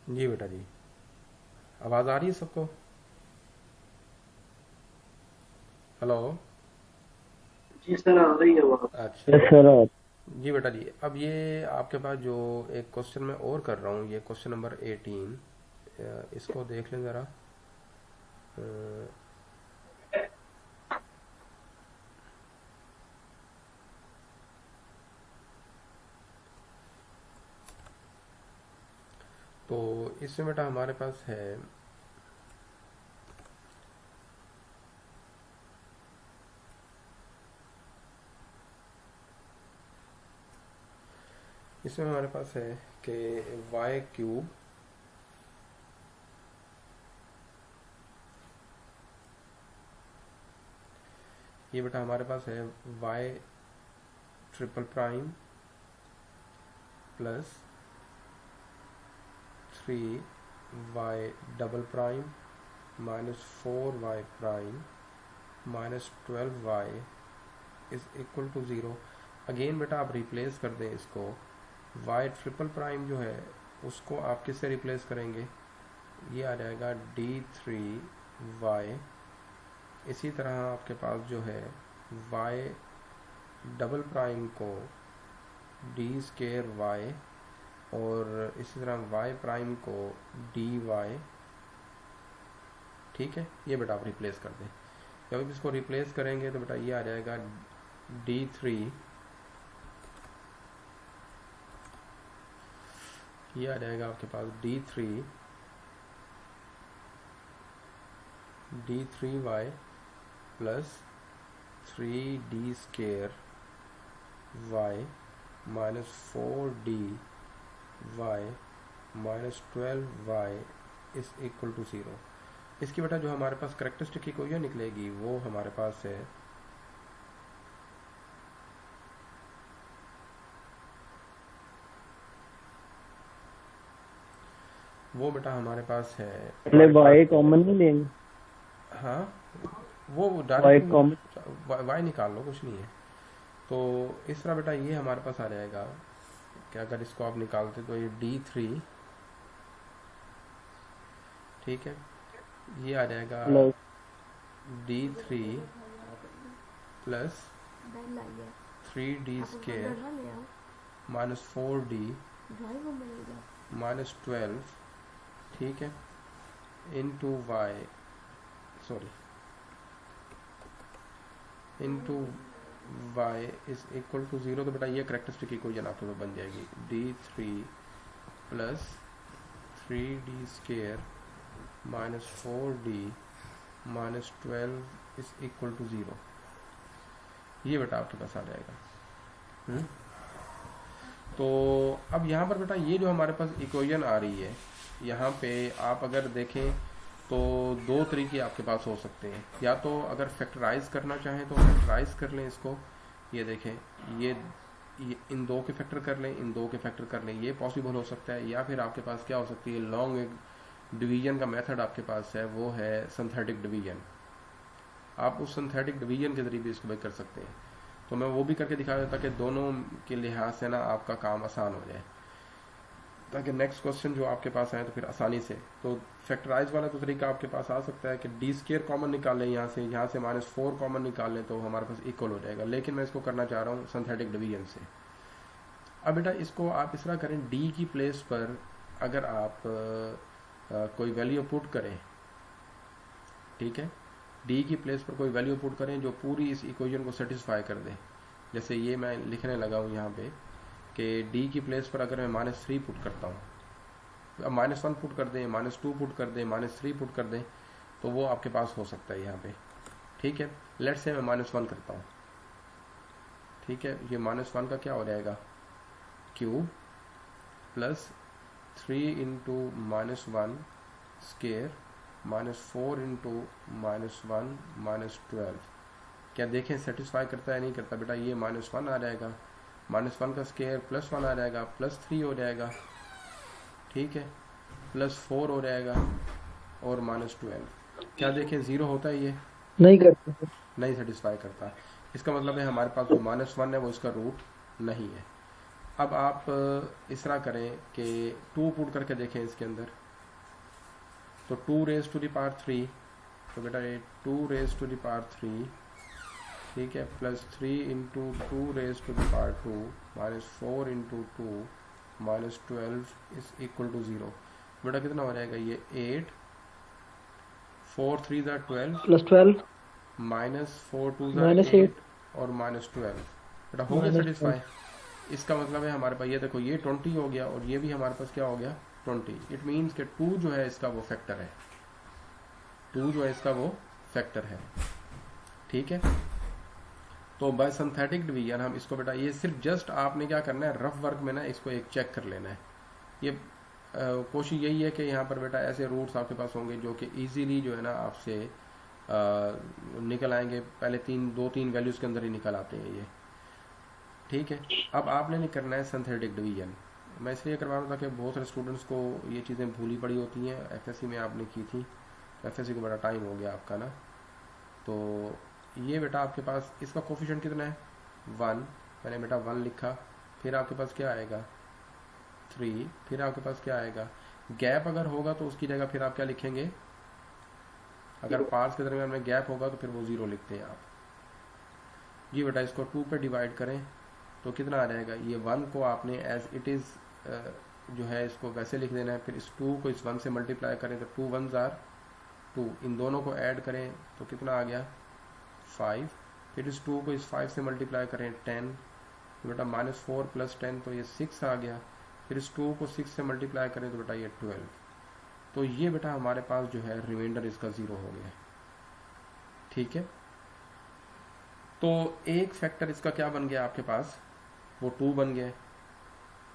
जी बेटा जी। आवाज़ आ रही है सबको? हेलो। जी सर, आ रही है आवाज। अच्छा। Yes sir. जी बेटा जी, अब ये आपके पास जो एक क्वेश्चन मैं और कर रहा हूँ, ये क्वेश्चन नंबर 18, इसको देख लें ज़रा। अ, तो इसमें बेटा हमारे पास है, इसमें हमारे पास है कि वाई क्यूब ये बेटा हमारे पास है y triple prime plus 3 y double prime minus 4 y prime minus 12 y is equal to zero. Again बेटा आप रिप्लेस कर दें इसको। वाई ट्रिपल प्राइम जो है उसको आप किससे रिप्लेस करेंगे? ये आ जाएगा d3 y। इसी तरह आपके पास जो है वाई डबल प्राइम को d² y, और इसी तरह वाई प्राइम को dy। ठीक है, ये बेटा आप रिप्लेस कर दें। जब आप इसको रिप्लेस करेंगे तो बेटा ये आ जाएगा d3, ये आ जाएगा आपके पास d3 plus 3d² y minus 4d y minus 12y is equal to zero. इसकी बेटा जो हमारे पास करेक्टरिस्टिक इक्वेशन निकलेगी वो हमारे पास है, वो बेटा हमारे पास है। मतलब वाई कॉमन नहीं लेंगे? हाँ, वो वाई डायरेक्टली कॉमन। वाई निकाल लो, कुछ नहीं है। तो इस तरह बेटा ये हमारे पास आ जाएगा कि अगर इसको आप निकालते तो ये d3, ठीक है, ये आ जाएगा plus d3 plus 3d² minus 4d minus 12, ठीक है, into y, sorry, into Y is equal to zero. तो बेटा ये करेक्टरिस्टिक इक्वेशन आपके पास बन जाएगी d3 plus 3d² minus 4d minus 12 is equal to zero. ये बेटा आपके पास आ जाएगा। हम्म? तो अब यहाँ पर बेटा ये जो हमारे पास इक्वेशन आ रही है, यहाँ पे आप अगर देखें तो दो तरीके आपके पास हो सकते हैं। या तो अगर फैक्टराइज करना चाहें तो फैक्टराइज कर लें इसको, ये देखें, ये इन दो के फैक्टर कर लें, इन दो के फैक्टर कर लें, ये पॉसिबल हो सकता है। या फिर आपके पास क्या हो सकती है, लॉन्ग एक डिवीजन का मेथड आपके पास है, वो है सिंथेटिक डिवीजन। आप उस सिंथेटिक डिवीजन के जरिए भी इसको कर सकते हैं। तो मैं वो भी करके दिखा देता कि दोनों के लिहाज से ना आपका काम आसान हो जाए, ताकि नेक्स्ट क्वेश्चन जो आपके पास आए तो फिर आसानी से। तो फैक्टराइज वाला तो तरीका आपके पास आ सकता है कि d² कॉमन निकाल लें, यहाँ से -4 कॉमन निकाल लें तो हमारे पास इक्वल हो जाएगा। लेकिन मैं इसको करना चाह रहा हूँ सिंथेटिक डिवीजन से। अब बेटा इसको आप इस तरह करें, d की प्लेस पर अगर आप कोई वैल्यू पुट करें, ठीक है, डी की प्लेस पर कोई वैल्यू पुट करें जो पूरी इस इक्वेशन को सेटिस्फाई कर दे। जैसे ये मैं लिखने लगा हूँ यहाँ पे कि डी की प्लेस पर अगर मैं -3 पुट करता हूँ, अब -1 पुट कर दें, -2 पुट कर दें, -3 पुट कर दें, तो वो आपके पास हो सकता है यहाँ पे। ठीक है, लेट से मैं -1 करता हूँ, ठीक है, ये -1 का क्या हो जाएगा, cube plus 3 into -1 square -4 into -1 -12। क्या देखें सेटिस्फाई करता है नहीं करता? बेटा ये -1 आ जाएगा, -1 का स्केयर +1 आ जाएगा, +3 हो जाएगा, ठीक है, +4 हो जाएगा, और -12। क्या देखें ज़ीरो होता है? ये नहीं करते। नहीं सेटिस्फाई करता। इसका मतलब है हमारे पास जो -1 है वो इसका रूट नहीं है। अब आप इस तरह करें कि 2 पुट करके देखें इसके अंदर, तो 2 रेज टू द पावर 3, तो बेटा ये 2 रेज टू द पावर 3, ठीक है, plus 3 into 2 raise to the power 2 minus 4 into 2 minus 12 is equal to 0। बेटा कितना हो जाएगा ये 8, 4 3 ज़ा 12 प्लस 12 माइनस 4 2 ज़ा माइनस 8 8 और माइनस 12। बेटा हो गया माइनस सेटिस्फाई। इसका मतलब है हमारे पास ये देखो ये 20 हो गया और ये भी हमारे पास क्या हो गया 20। इट मीन्स कि 2 जो है इसका वो फैक्टर है, 2 जो है इसका वो फैक्टर है, ठीक है। तो बाय सिंथेटिक डिवीजन हम इसको बेटा ये सिर्फ जस्ट आपने क्या करना है रफ वर्क में ना इसको एक चेक कर लेना है। ये कोशिश यही है कि यहाँ पर बेटा ऐसे रूट्स आपके पास होंगे जो कि इजीली जो है ना आपसे निकल आएंगे, पहले 2-3 वैल्यूज के अंदर ही निकल आते हैं ये, ठीक है। अब आपने नहीं करना है सिंथेटिक डिवीजन। मैं इसलिए करवा रहा था कि बहुत सारे स्टूडेंट्स को ये चीज़ें भूली पड़ी होती हैं। एफएससी में आपने की थी, एफएससी को बड़ा टाइम हो गया आपका ना। तो ये बेटा आपके पास इसका कोफिशिएंट कितना है 1, मैंने बेटा 1 लिखा, फिर आपके पास क्या आएगा 3, फिर आपके पास क्या आएगा, गैप अगर होगा तो उसकी जगह फिर आप क्या लिखेंगे, अगर पार्ट्स के दरमियान में गैप होगा तो फिर वो 0 लिखते हैं आप। ये बेटा इसको 2 पे डिवाइड करें तो कितना आ जाएगा, ये 1 को आपने एज इट इज़ जो है इसको वैसे लिख देना है, फिर इस 2 को इस 1 से मल्टीप्लाई करें तो 2 1s are 2, इन दोनों को ऐड करें तो कितना आ गया 5, फिर इस 2 को इस 5 से मल्टीप्लाई करें 10, तो बेटा माइनस 4 प्लस 10 तो ये 6 आ गया, फिर इस 2 को 6 से मल्टीप्लाई करें तो बेटा ये 12। तो ये बेटा हमारे पास जो है रिमाइंडर इसका 0 हो गया, ठीक है। तो एक फैक्टर इसका क्या बन गया आपके पास, वो 2 बन गया,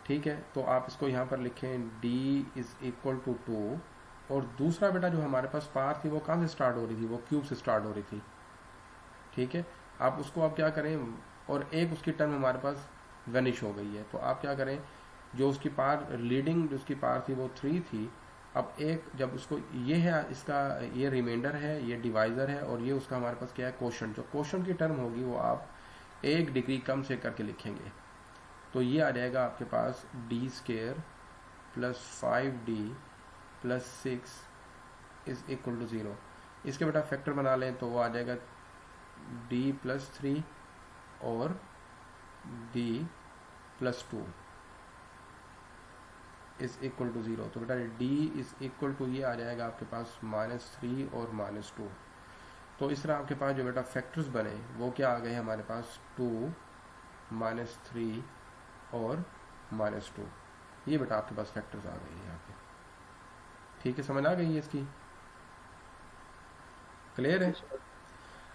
ठीक है। तो आप इसको यहाँ पर लिखें d इज इक्वल टू 2, और दूसरा बेटा जो हमारे पास पावर थी वो कहाँ से स्टार्ट हो रही थी, वो क्यूब से स्टार्ट हो रही थी, ठीक है। आप उसको आप क्या करें, और एक उसकी टर्म हमारे पास वेनिश हो गई है, तो आप क्या करें, जो उसकी पावर लीडिंग जो उसकी पावर थी वो 3 थी, अब एक जब उसको ये है इसका ये रिमाइंडर है, ये डिवाइजर है, और ये उसका हमारे पास क्या है क्वोशंट, जो क्वोशंट की टर्म होगी वो आप 1 डिग्री कम से करके लिखेंगे, तो ये आ जाएगा आपके पास d² plus 5d plus 6 is equal to 0। इसके बेटा फैक्टर बना लें तो वो आ जाएगा d प्लस 3 और d plus 2 is equal to 0। तो बेटा d इज इक्वल टू ये आ जाएगा आपके पास -3 और -2। तो इस तरह आपके पास जो बेटा फैक्टर्स बने वो क्या आ गए हमारे पास 2 -3 और -2, ये बेटा आपके पास फैक्टर्स आ गए यहाँ पे, ठीक है। समझ आ गई है इसकी, क्लियर है।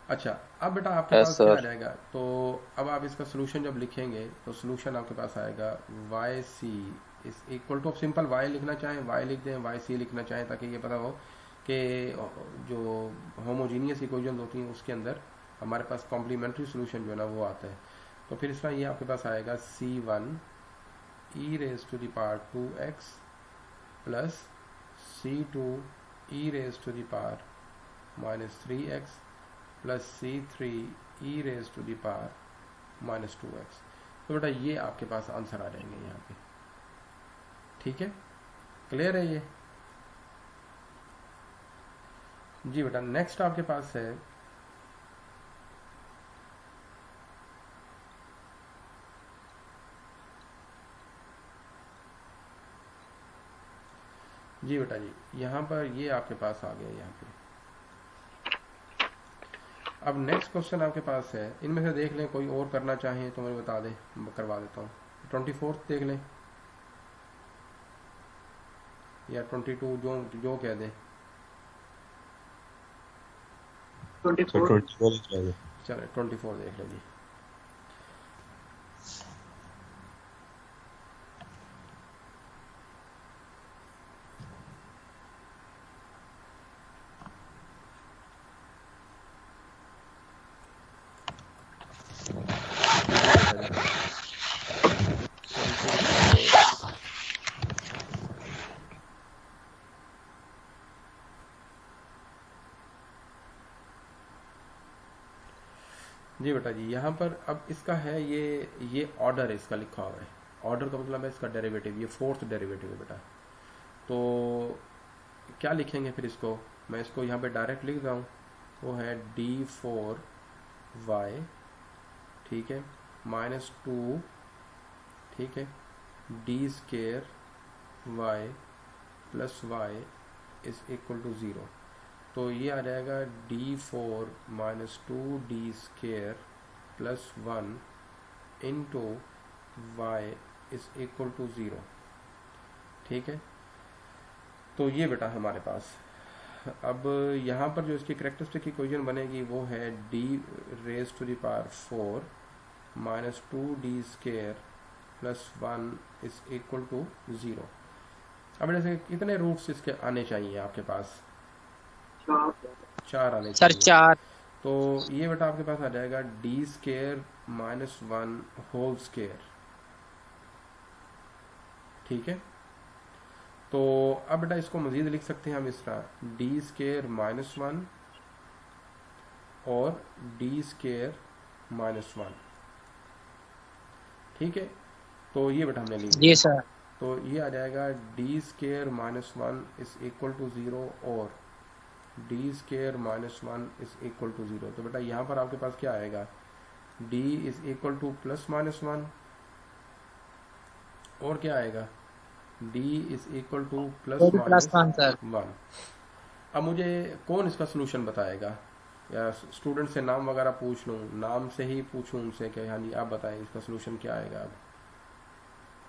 अच्छा अब बेटा आपके पास क्या आ जाएगा, तो अब आप इसका सोल्यूशन जब लिखेंगे तो सोल्यूशन आपके पास आएगा yc is equal to, simple y लिखना चाहें y लिख दें, yc लिखना चाहें, ताकि ये पता हो कि जो होमोजीनियस इक्वेशन होती हैं उसके अंदर हमारे पास कॉम्प्लीमेंट्री सोल्यूशन जो है ना वो आता है। तो फिर इस तरह ये आपके पास आएगा c1 e raise to the power 2x plus c2 e raise to the power -3x plus c3 e raise to the power -2x। तो बेटा ये आपके पास आंसर आ जाएंगे यहाँ पे, ठीक है, क्लियर है ये जी। बेटा नेक्स्ट आपके पास है जी, बेटा जी यहाँ पर ये आपके पास आ गया यहाँ पे। अब नेक्स्ट क्वेश्चन आपके पास है, इनमें से देख लें, कोई और करना चाहें तो मुझे बता दें, करवा देता हूँ। 24 देख लें या 22, जो कह दें, 24 चले 24 देख लें जी। जी बेटा जी यहाँ पर अब इसका है ये ऑर्डर इसका लिखा हुआ है, ऑर्डर का मतलब है इसका डेरिवेटिव, ये फोर्थ डेरिवेटिव है बेटा। तो क्या लिखेंगे फिर इसको, मैं इसको यहाँ पे डायरेक्ट लिख रहा हूँ, वो है d4y, ठीक है, -2, ठीक है, D square y plus y is equal to 0। तो ये आ जाएगा d4 -2d square plus 1 into Y is equal to 0, ठीक है। तो ये बेटा हमारे पास, अब यहाँ पर जो इसकी करेक्टरिस्टिक इक्वेशन बनेगी वो है d⁻⁴ -2d square plus 1 is equal to 0। अब जैसे कितने रूट्स इसके आने चाहिए आपके पास, 4 आने सर चाहिए। 4। तो ये बेटा आपके पास आ जाएगा d² -1 होल स्केयर, ठीक है। तो अब बेटा इसको मजीद लिख सकते हैं हम इस तरह, d² -1 और d² -1, ठीक है। तो ये बेटा हमने लिख जी दिया। सर। तो ये आ जाएगा d² -1 इज इक्वल टू 0 और d² -1 इज इक्वल टू 0। तो बेटा यहाँ पर आपके पास क्या आएगा, d इज इक्वल टू +-1 और क्या आएगा, d is equal to +1 sir. +-1। अब मुझे कौन इसका सोल्यूशन बताएगा, या स्टूडेंट से नाम वगैरह पूछ लूँ, नाम से ही पूछूँ उनसे कि हाँ जी आप बताएं इसका सोल्यूशन क्या आएगा, अब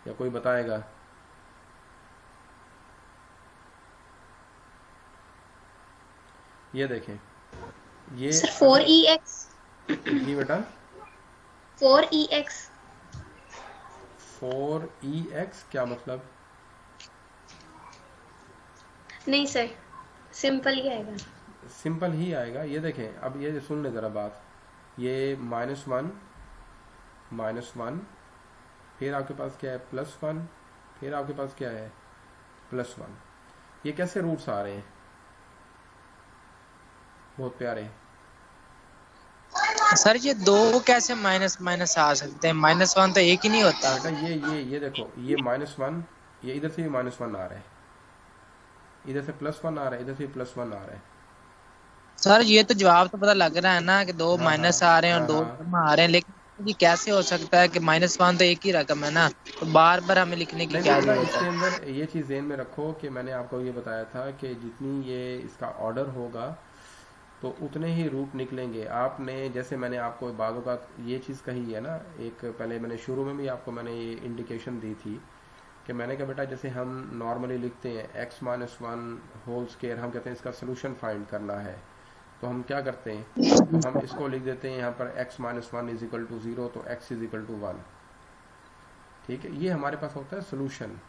या कोई बताएगा। ये देखें, ये सर 4EX। जी बेटा 4EX 4EX क्या मतलब, नहीं सर, सिंपल ही आएगा। सिंपल ही आएगा। ये देखें, अब ये सुन ले ज़रा बात, ये -1 -1, फिर आपके पास क्या है +1, फिर आपके पास क्या है +1। ये कैसे रूट्स आ रहे हैं, बहुत प्यारे। सर ये दो कैसे माइनस माइनस आ सकते हैं, -1 तो एक ही नहीं होता। बेटा ये देखो, ये -1, ये इधर से भी -1 आ रहा है, इधर से +1 आ रहा है, इधर से +1 आ रहा है। सर ये तो जवाब तो पता लग रहा है ना कि दो हाँ, माइनस हाँ, आ रहे हैं और हाँ, दो हाँ। आ रहे हैं, लेकिन ये कैसे हो सकता है कि -1 तो एक ही रकम है ना, तो बार बार हमें लिखने की नहीं क्या बेटा, जरूरत इसके है। अंदर ये चीज़ ध्यान में रखो कि मैंने आपको ये बताया था कि जितनी ये इसका ऑर्डर होगा तो उतने ही रूट निकलेंगे। आपने जैसे मैंने आपको बाज़ों का ये चीज़ कही है ना, एक पहले मैंने शुरू में भी आपको मैंने ये इंडिकेशन दी थी कि मैंने कहा बेटा जैसे हम नॉर्मली लिखते हैं x -1 होल स्केयर, हम कहते हैं इसका सोल्यूशन फाइंड करना है, तो हम क्या करते हैं, तो हम इसको लिख देते हैं यहाँ पर x -1 इज इक्वल टू 0, तो x इज इक्वल टू 1, ठीक है। ये हमारे पास होता है सोल्यूशन।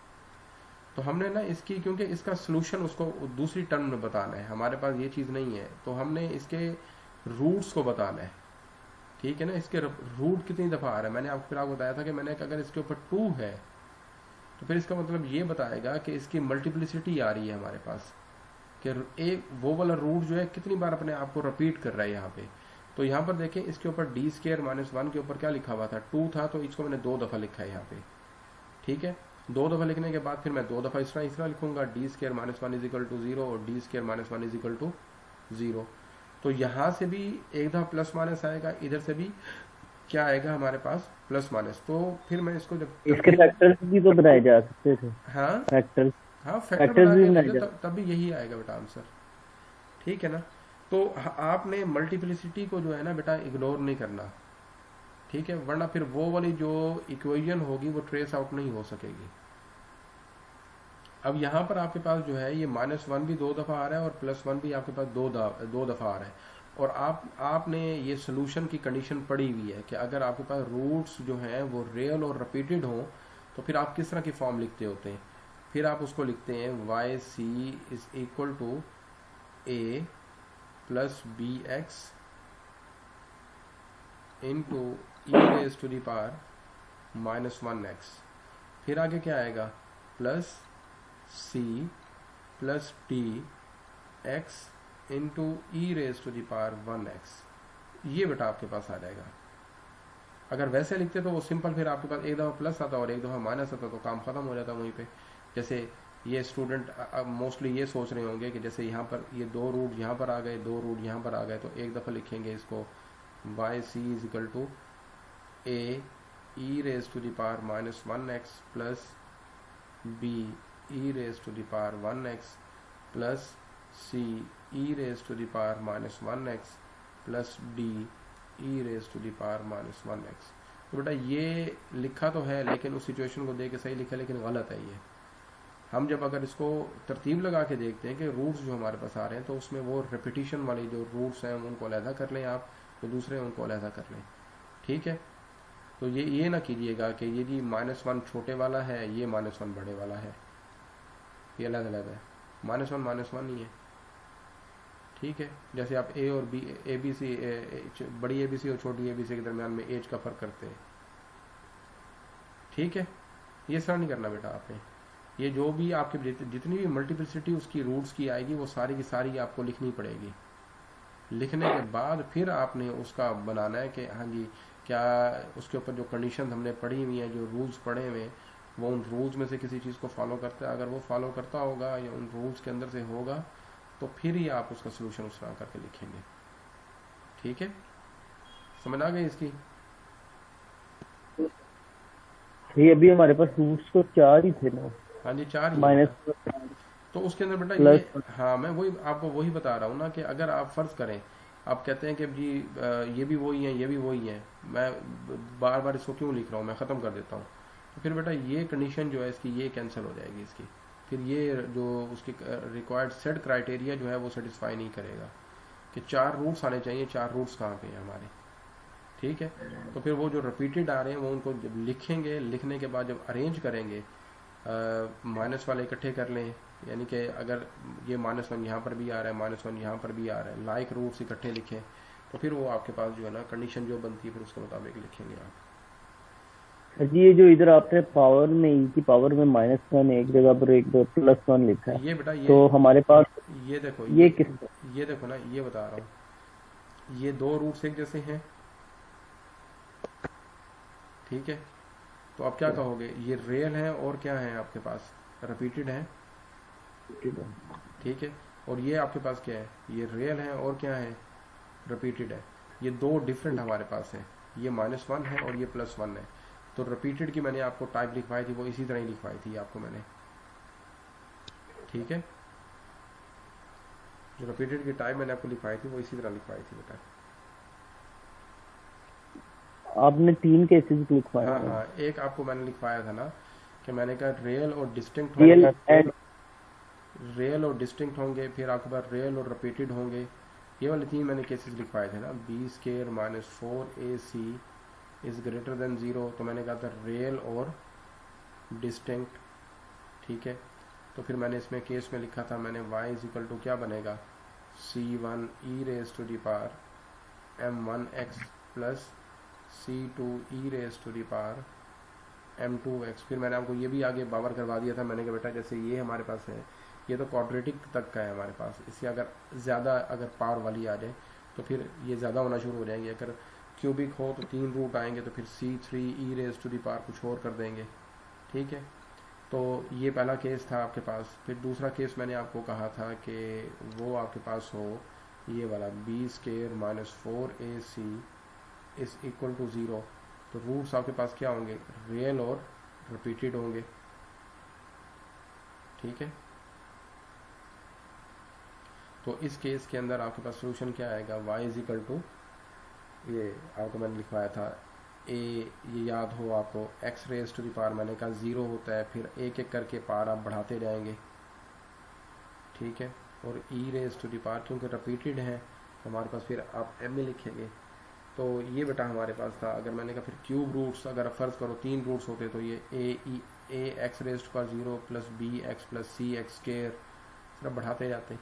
तो हमने ना इसकी, क्योंकि इसका सोल्यूशन उसको दूसरी टर्म में बताना है, हमारे पास ये चीज़ नहीं है, तो हमने इसके रूट्स को बताना है, ठीक है ना। इसके रूट कितनी दफ़ा आ रहा है, मैंने आपको फिर आपको बताया था कि मैंने अगर इसके ऊपर 2 है तो फिर इसका मतलब ये बताएगा कि इसकी मल्टीप्लिसिटी आ रही है हमारे पास, कि एक वो वाला रूट जो है कितनी बार अपने आप को रिपीट कर रहा है यहाँ पे। तो यहाँ पर देखें, इसके ऊपर d² -1 के ऊपर क्या लिखा हुआ था, 2 था, तो इसको मैंने 2 दफ़ा लिखा है यहाँ पे, ठीक है। 2 दफ़ा लिखने के बाद फिर मैं 2 दफ़ा इस तरह लिखूंगा, d² -1 इज इक्वल टू 0 और d² -1 इज इक्वल टू 0। तो यहाँ से भी एक दफ़ा प्लस माइनस आएगा, इधर से भी क्या आएगा हमारे पास +-। तो फिर मैं इसको जब इसके फैक्टर्स भी तो बनाए जा सकते थे। हाँ फैक्टर्स हाँ फैक्टर्स फैक्टर भी बना बनाए के जा तब भी यही आएगा बेटा आंसर, ठीक है ना। तो आपने मल्टीप्लिसिटी को जो है ना बेटा इग्नोर नहीं करना, ठीक है, वरना फिर वो वाली जो इक्वेशन होगी वो ट्रेस आउट नहीं हो सकेगी। अब यहाँ पर आपके पास जो है ये -1 भी 2 दफ़ा आ रहा है और +1 भी आपके पास दो दफ़ा आ रहा है, और आपने ये सोल्यूशन की कंडीशन पढ़ी हुई है कि अगर आपके पास रूट्स जो हैं वो रियल और रिपीटेड हों तो फिर आप किस तरह की फॉर्म लिखते होते हैं, फिर आप उसको लिखते हैं yc is equal to a plus bx into e⁻⁻1x, फिर आगे क्या आएगा plus c plus d x into e⁻1x। ये बेटा आपके पास आ जाएगा, अगर वैसे लिखते तो वो सिंपल, फिर आपके पास एक दफ़ा प्लस आता और एक दफ़ा माइनस आता तो काम ख़त्म हो जाता वहीं पे। जैसे ये स्टूडेंट मोस्टली ये सोच रहे होंगे कि जैसे यहाँ पर ये दो रूट यहाँ पर आ गए, दो रूट यहाँ पर आ गए, तो एक दफ़ा लिखेंगे इसको Y C is equal to A E raise to the power minus 1x plus B E raise to the power 1x plus C E raise to the power minus 1x plus D E raise to the power minus 1x। तो बेटा ये लिखा तो है लेकिन उस situation को देख के सही लिखा, लेकिन गलत है ये। हम जब अगर इसको तरतीब लगा के देखते हैं कि रूट्स जो हमारे पास आ रहे हैं तो उसमें वो रिपीटिशन वाली जो रूट्स हैं उनको अलहदा कर लें आप, तो दूसरे उनको अलहदा कर लें, ठीक है। तो ये ना कीजिएगा कि ये जी -1 छोटे वाला है, ये -1 बड़े वाला है, ये अलग अलग है। -1 ही है, ठीक है। जैसे आप ए और बी, ए बी सी, बड़ी ए बी सी और छोटी ए बी सी के दरमियान में एज का फ़र्क करते हैं, ठीक है। ये सर नहीं करना बेटा आपने। ये जो भी आपके जितनी भी मल्टीप्लिसिटी उसकी रूट्स की आएगी वो सारी की सारी आपको लिखनी पड़ेगी। लिखने के बाद फिर आपने उसका बनाना है कि हाँ जी क्या उसके ऊपर जो कंडीशन हमने पढ़ी हुई हैं, जो रूल्स पढ़े हुए हैं, वो उन रूल्स में से किसी चीज़ को फॉलो करता है। अगर वो फॉलो करता होगा या उन रूल्स के अंदर से होगा तो फिर ही आप उसका सोल्यूशन उस तरह करके लिखेंगे, ठीक है। समझ आ गई इसकी? ये अभी हमारे पास रूट्स तो 4 ही थे ना, हाँ जी 4 ही है। माइनस तो उसके अंदर बेटा प्लस ये, हाँ मैं वही आपको वही बता रहा हूँ ना कि अगर आप फर्ज करें, आप कहते हैं कि जी ये भी वही है, ये भी वही है, मैं बार बार इसको क्यों लिख रहा हूँ, मैं ख़त्म कर देता हूँ। तो फिर बेटा ये कंडीशन जो है इसकी ये कैंसिल हो जाएगी इसकी, फिर ये जो उसकी रिक्वायर्ड सेट क्राइटेरिया जो है वो सेटिस्फाई नहीं करेगा कि 4 रूट्स आने चाहिए। 4 रूट्स कहाँ पे हैं हमारे, ठीक है। तो फिर वो जो रिपीटेड आ रहे हैं वो उनको जब लिखेंगे, लिखने के बाद जब अरेंज करेंगे, माइनस वाले इकट्ठे कर लें, यानी कि अगर ये -1 यहाँ पर भी आ रहा है, -1 यहाँ पर भी आ रहा है, लाइक रूट्स इकट्ठे लिखें, तो फिर वो आपके पास जो है ना कंडीशन जो बनती है फिर उसके मुताबिक लिखेंगे आप। जी। ये जो इधर आपने पावर में ई की पावर में -1 एक जगह पर एक +1 लिखा है, ये बेटा ये तो हमारे पास ये देखो ये किस ये देखो ना, ये बता रहा हूँ, ये 2 रूट्स एक जैसे हैं, ठीक है। तो आप क्या कहोगे, ये रियल है और क्या है आपके पास, रिपीटेड है, ठीक है। और ये आपके पास क्या है, ये रियल है और क्या है, रिपीटेड है। ये 2 डिफरेंट हमारे पास है, ये -1 है और ये +1 है। तो रिपीटेड की मैंने आपको टाइप लिखवाई थी वो इसी तरह ही लिखवाई थी आपको मैंने, ठीक है। जो रिपीटेड की टाइप मैंने आपको लिखवाई थी वो इसी तरह लिखवाई थी बेटा। आपने 3 केसेस लिखवाए हाँ हैं। हाँ, एक आपको मैंने लिखवाया था ना कि मैंने कहा रियल और डिस्टिंक्ट रियल होंगे, एंड रियल और डिस्टिंक्ट होंगे, फिर आपके पास रियल और रिपीटेड होंगे। ये वाले 3 मैंने केसेस लिखवाए थे ना, b² - 4ac is greater than 0। तो मैंने कहा था रियल और डिस्टिंक्ट, ठीक है। तो फिर मैंने इसमें केस में लिखा था मैंने y इज इक्वल टू क्या बनेगा, c1 e raise to the power m1x plus c2 e raise to the power m2x। फिर मैंने आपको ये भी आगे बावर करवा दिया था, मैंने कहा बेटा जैसे ये हमारे पास है, ये तो क्वाड्रेटिक तक का है हमारे पास, इससे अगर ज़्यादा अगर पावर वाली आ जाए तो फिर ये ज़्यादा होना शुरू हो जाएंगे। अगर क्यूबिक हो तो 3 रूट आएंगे तो फिर c3 e raise to the power कुछ और कर देंगे, ठीक है। तो ये पहला केस था आपके पास। फिर दूसरा केस मैंने आपको कहा था कि वो आपके पास हो ये वाला b² - 4ac is equal to 0। तो रूट्स आपके पास क्या होंगे, रियल और रिपीटेड होंगे, ठीक है। तो इस केस के अंदर आपके पास सोल्यूशन क्या आएगा, y इज इक्वल टू, ये आपको मैंने लिखवाया था a, ये याद हो आपको, x raise to the power मैंने कहा 0 होता है, फिर एक एक करके पावर आप बढ़ाते जाएंगे, ठीक है। और e raise to the power क्योंकि रिपीटेड है तो हमारे पास फिर आप m में लिखेंगे। तो ये बेटा हमारे पास था। अगर मैंने कहा फिर क्यूब रूट्स अगर फर्ज करो 3 रूट्स होते तो ये a x raise to power 0 plus bx plus c(x)² सिर्फ बढ़ाते जाते।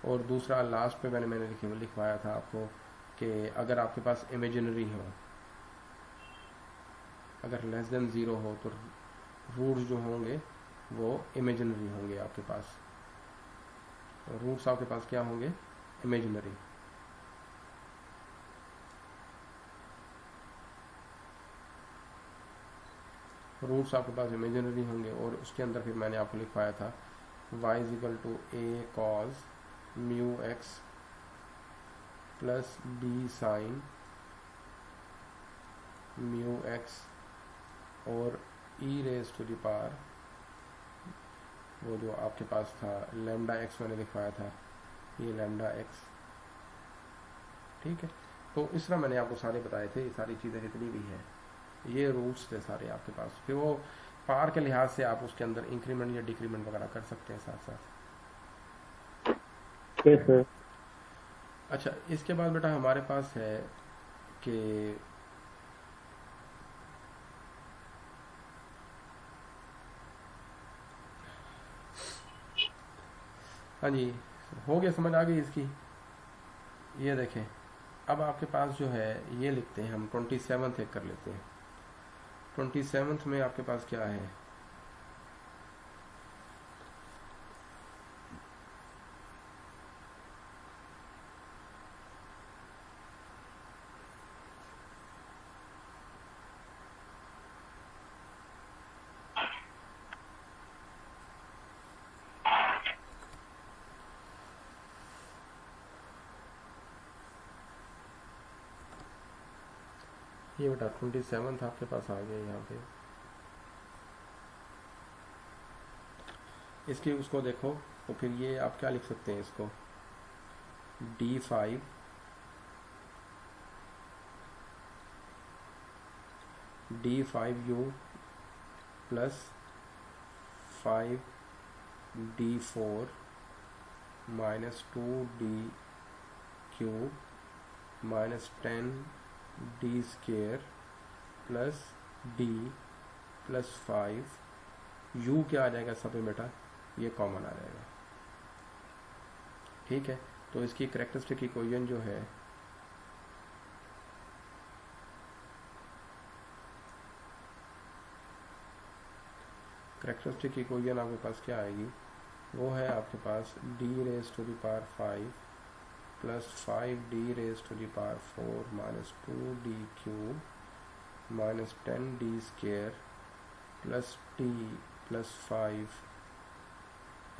और दूसरा लास्ट पे मैंने लिखवाया था आपको कि अगर आपके पास इमेजिनरी हो, अगर लेस देन 0 हो तो रूट्स जो होंगे वो इमेजिनरी होंगे आपके पास, रूट्स आपके पास क्या होंगे, इमेजिनरी। रूट्स आपके पास इमेजिनरी होंगे, और उसके अंदर फिर मैंने आपको लिखवाया था y is equal to A cos mu X plus B sine mu X, और E raise to the power वो जो आपके पास था लैम्डा एक्स मैंने लिखवाया था, ये लैम्डा एक्स। ठीक है, तो इस तरह मैंने आपको सारे बताए थे, ये सारी चीज़ें जितनी भी हैं ये रूट्स थे सारे आपके पास। फिर वो पार के लिहाज से आप उसके अंदर इंक्रीमेंट या डिक्रीमेंट वगैरह कर सकते हैं साथ साथ। Yes sir. अच्छा, इसके बाद बेटा हमारे पास है कि हाँ जी, हो गया, समझ आ गई इसकी। ये देखें, अब आपके पास जो है ये लिखते हैं हम 27th एक कर लेते हैं। 27th में आपके पास क्या है, ये बेटा 27th आपके पास आ गया यहाँ पे। इसकी उसको देखो, तो फिर ये आप क्या लिख सकते हैं इसको, D5 D5U plus 5D4 minus 2D³ minus 10D square plus D plus 5 U क्या आ जाएगा सब में बेटा, ये कॉमन आ जाएगा। ठीक है, तो इसकी कैरेक्टरिस्टिक इक्वेशन जो है कैरेक्टरिस्टिक इक्वेशन आपके पास क्या आएगी, वो है आपके पास D raise to the power 5 plus 5D raise to the power 4 minus 2D³ minus 10D square plus D plus 5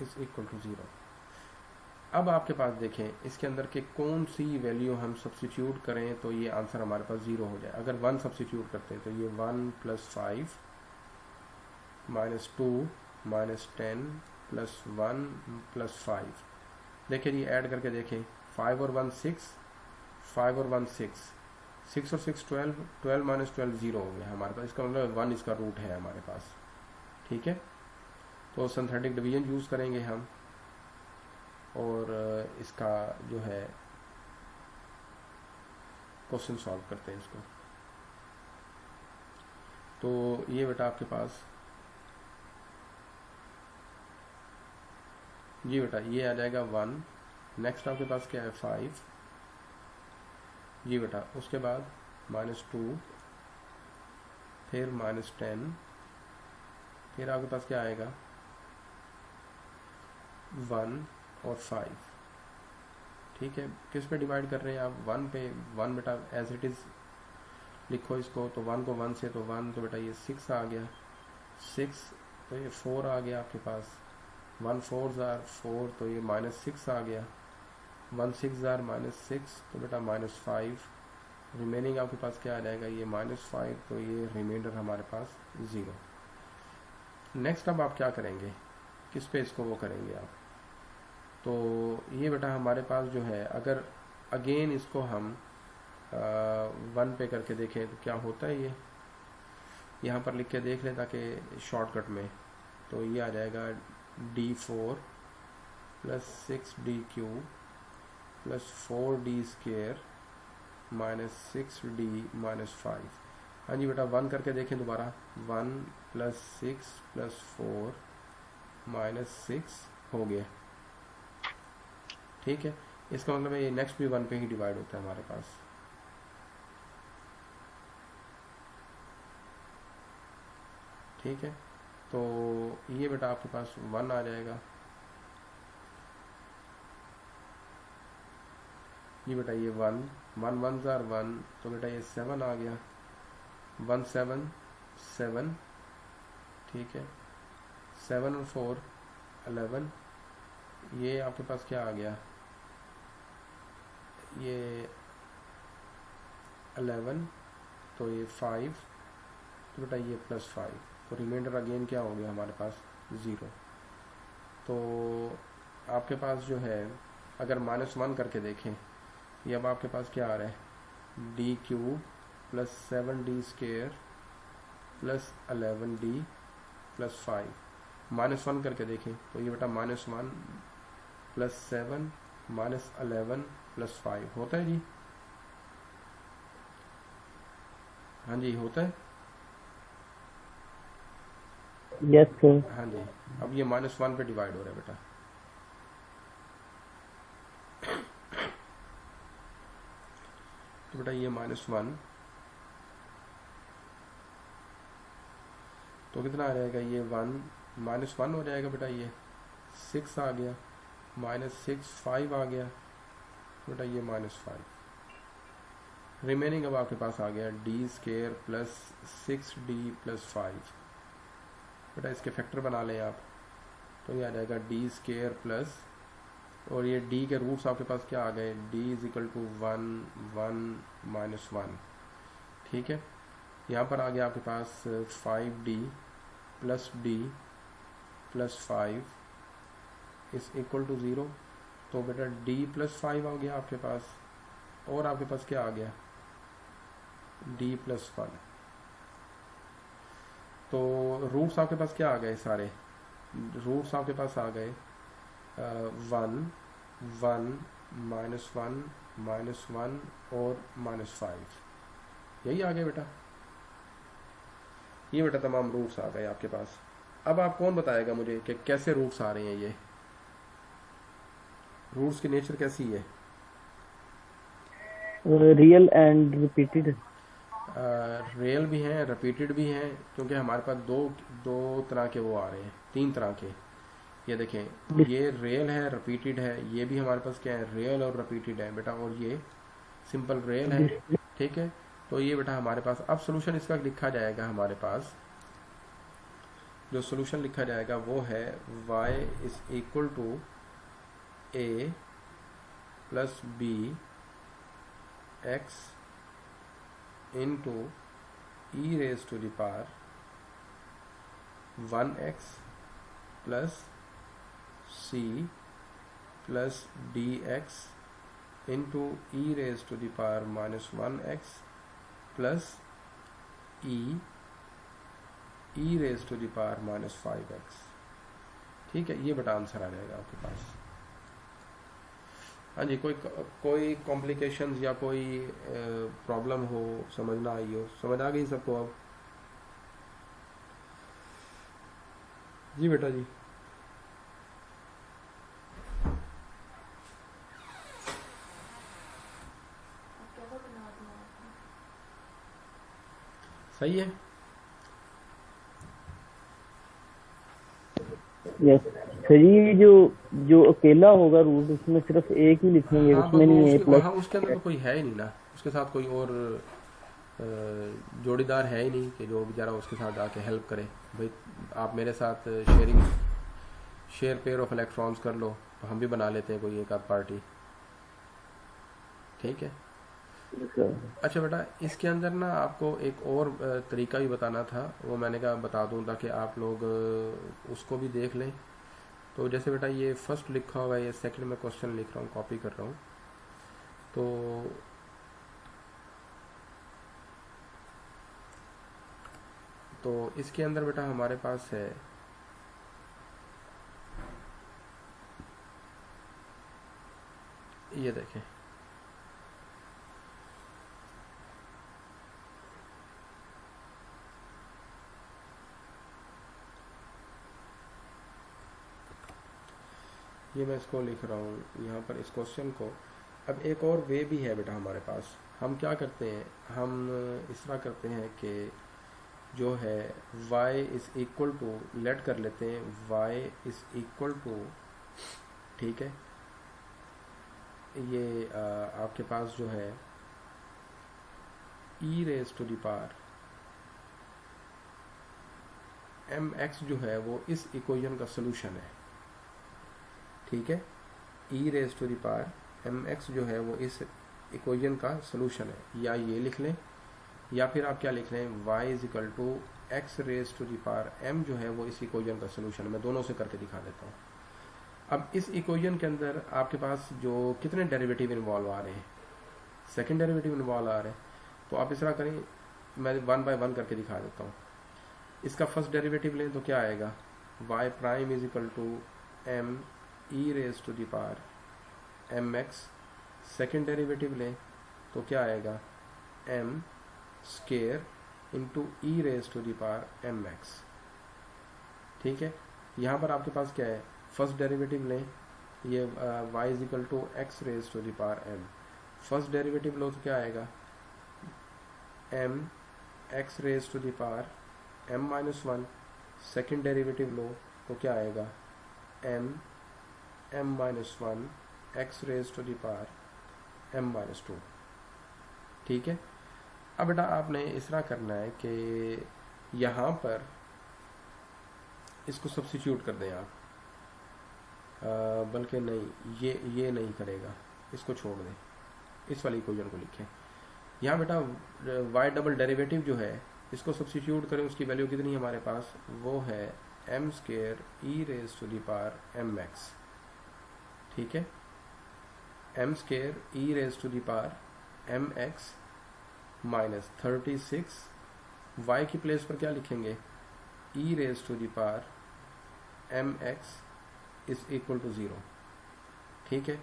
is equal to 0। अब आपके पास देखें इसके अंदर के कौन सी वैल्यू हम सब्स्टिट्यूट करें तो ये आंसर हमारे पास 0 हो जाए। अगर 1 सब्स्टिट्यूट करते हैं तो ये 1 plus 5 minus 2 minus 10 plus 1 plus 5। देखिए ये ऐड करके देखें, 5 और 1 6, 5 और 1 6, 6 और 6 12, 12 माइनस 12 0 हो गया हमारे पास। इसका मतलब 1 इसका रूट है हमारे पास। ठीक है, तो सिंथेटिक डिवीजन यूज़ करेंगे हम, और इसका जो है क्वेश्चन सॉल्व करते हैं इसको। तो ये बेटा आपके पास, जी बेटा ये आ जाएगा 1। नेक्स्ट आपके पास क्या है 5, जी बेटा उसके बाद माइनस 2, फिर माइनस 10, फिर आपके पास क्या आएगा 1 और 5। ठीक है, किस पे डिवाइड कर रहे हैं आप, 1 पे। 1 बेटा एज इट इज़ लिखो इसको, तो 1 को 1 से, तो 1 तो बेटा ये 6 आ गया, 6 तो ये 4 आ गया आपके पास, 1 4 जार 4 तो ये माइनस 6 आ गया, 1 6 जार माइनस 6 तो बेटा माइनस 5। रिमेनिंग आपके पास क्या आ जाएगा, ये माइनस 5 तो ये रिमाइंडर हमारे पास 0। नेक्स्ट अब आप क्या करेंगे, किस पे इसको वो करेंगे आप, तो ये बेटा हमारे पास जो है, अगर अगेन इसको हम 1 पे करके देखें तो क्या होता है, ये यहाँ पर लिख के देख लें ताकि शॉर्टकट में, तो ये आ जाएगा D4 plus 6D³ plus 4D square minus 6D minus 5। हाँ जी बेटा 1 करके देखें दोबारा, 1 प्लस 6 प्लस 4 माइनस 6 हो गया। ठीक है, इसका मतलब ये नेक्स्ट भी 1 पे ही डिवाइड होता है हमारे पास। ठीक है, तो ये बेटा आपके पास 1 आ जाएगा, ये बेटा ये 1 1 जार 1 तो बेटा ये 7 आ गया, 1 7 7 ठीक है, 7 और 4 11, ये आपके पास क्या आ गया, ये 11, तो ये 5, तो बेटा ये +5, तो रिमाइंडर अगेन क्या हो गया हमारे पास 0। तो आपके पास जो है अगर -1 करके देखें, ये अब आपके पास क्या आ रहा है, d³ + 7d² + 11d + 5, -1 करके देखें तो ये बेटा -1 + 7 - 11 + 5 होता है जी। हाँ जी होता है। Yes sir. हाँ जी, अब ये -1 पे डिवाइड हो रहा है बेटा। तो बेटा ये -1, तो कितना आ जाएगा, ये 1 -1 हो जाएगा बेटा, ये 6 आ गया, -6 5 आ गया, बेटा ये -5। रिमेनिंग अब आपके पास आ गया d² + 6d + 5, बेटा इसके फैक्टर बना लें आप, तो ये आ जाएगा d² प्लस, और ये d के रूट्स आपके पास क्या आ गए, d = 1 1 -1, ठीक है। यहाँ पर आ गया आपके पास 5d + d + 5 = 0, तो बेटा d + 5 आ गया आपके पास, और आपके पास क्या आ गया, d + 1। तो रूट्स आपके पास क्या आ गए, सारे रूट्स आपके पास आ गए 1 1 -1 -1 और -5, यही आ गए बेटा, ये बेटा तमाम रूट्स आ गए आपके पास। अब आप कौन बताएगा मुझे कि कैसे रूट्स आ रहे हैं, ये रूट्स की नेचर कैसी है। Real and repeated. रियल भी हैं, रिपीटेड भी हैं, क्योंकि हमारे पास दो तरह के वो आ रहे हैं, 3 तरह के। ये देखें, ये रियल है, रिपीटेड है, ये भी हमारे पास क्या है, रियल और रिपीटेड है बेटा, और ये सिंपल रियल है, ठीक है। तो ये बेटा हमारे पास अब सोल्यूशन इसका लिखा जाएगा, हमारे पास जो सोल्यूशन लिखा जाएगा वो है y = a + b x into e⁻1x plus c plus dx into e⁻1x plus e⁻5x, ठीक है। ये बेटा आंसर आ जाएगा आपके पास। हाँ जी, कोई कॉम्प्लिकेशंस या कोई प्रॉब्लम हो, समझ ना आई हो, समझ आ गई सबको अब। जी बेटा जी, सही है। यस सर, ये जो अकेला होगा रूट, उसमें सिर्फ एक ही लिखेंगे, हाँ, उसमें नहीं है हाँ, उसके अंदर तो कोई है ही नहीं ना, उसके साथ कोई और जोड़ीदार है ही नहीं कि जो बेचारा उसके साथ जाके हेल्प करे। भाई आप मेरे साथ शेयर पेयर ऑफ इलेक्ट्रॉन्स कर लो, तो हम भी बना लेते हैं कोई एक आध पार्टी, ठीक है। अच्छा बेटा, इसके अंदर ना आपको एक और तरीका भी बताना था, वो मैंने कहा बता दूं ताकि आप लोग उसको भी देख लें। तो जैसे बेटा ये फर्स्ट लिखा हुआ है, ये सेकंड में क्वेश्चन लिख रहा हूँ, कॉपी कर रहा हूँ। तो इसके अंदर बेटा हमारे पास है ये देखें, ये मैं इसको लिख रहा हूँ यहाँ पर इस क्वेश्चन को। अब एक और वे भी है बेटा हमारे पास, हम क्या करते हैं, हम इस तरह करते हैं कि जो है y = लेट कर लेते हैं y = ठीक है, ये आपके पास जो है e⁻n एम एक्स जो है वो इस इक्वेशन का सोल्यूशन है, ठीक है। E raise to the power M x जो है वो इस इक्वेशन का सोल्यूशन है, या ये लिख लें या फिर आप क्या लिख लें, y is equal to x raise to the power m जो है वो इस इक्वेशन का सोल्यूशन है। मैं दोनों से करके दिखा देता हूँ। अब इस इक्वेशन के अंदर आपके पास जो कितने डेरिवेटिव इन्वॉल्व आ रहे हैं, सेकंड डेरिवेटिव इन्वॉल्व आ रहे हैं। तो आप इस तरह करें, मैं 1 बाय 1 करके दिखा देता हूँ। इसका फर्स्ट डेरिवेटिव लें तो क्या आएगा, y prime is equal to m E raise to the power M X. Second derivative लें तो क्या आएगा, m square into E raise to the power M x, ठीक है। यहाँ पर आपके पास क्या है, फर्स्ट डेरिवेटिव लें, ये y is equal to x raise to the power m। First derivative लो तो क्या आएगा, m x raise to the power m minus 1। Second derivative लो तो क्या आएगा, m minus 1 x raise to the power m minus 2, ठीक है। अब बेटा आपने इस तरह करना है कि यहाँ पर इसको सब्स्टिट्यूट कर दें आप, बल्कि नहीं, ये नहीं करेगा, इसको छोड़ दें, इस वाली इक्वेशन को लिखें। यहाँ बेटा y डबल डेरिवेटिव जो है इसको सब्स्टिट्यूट करें, उसकी वैल्यू कितनी हमारे पास, वो है m square e raise to the power M x, ठीक है। m square e raise to the power M x minus 36, y की प्लेस पर क्या लिखेंगे, e raise to the power M x is equal to 0, ठीक है।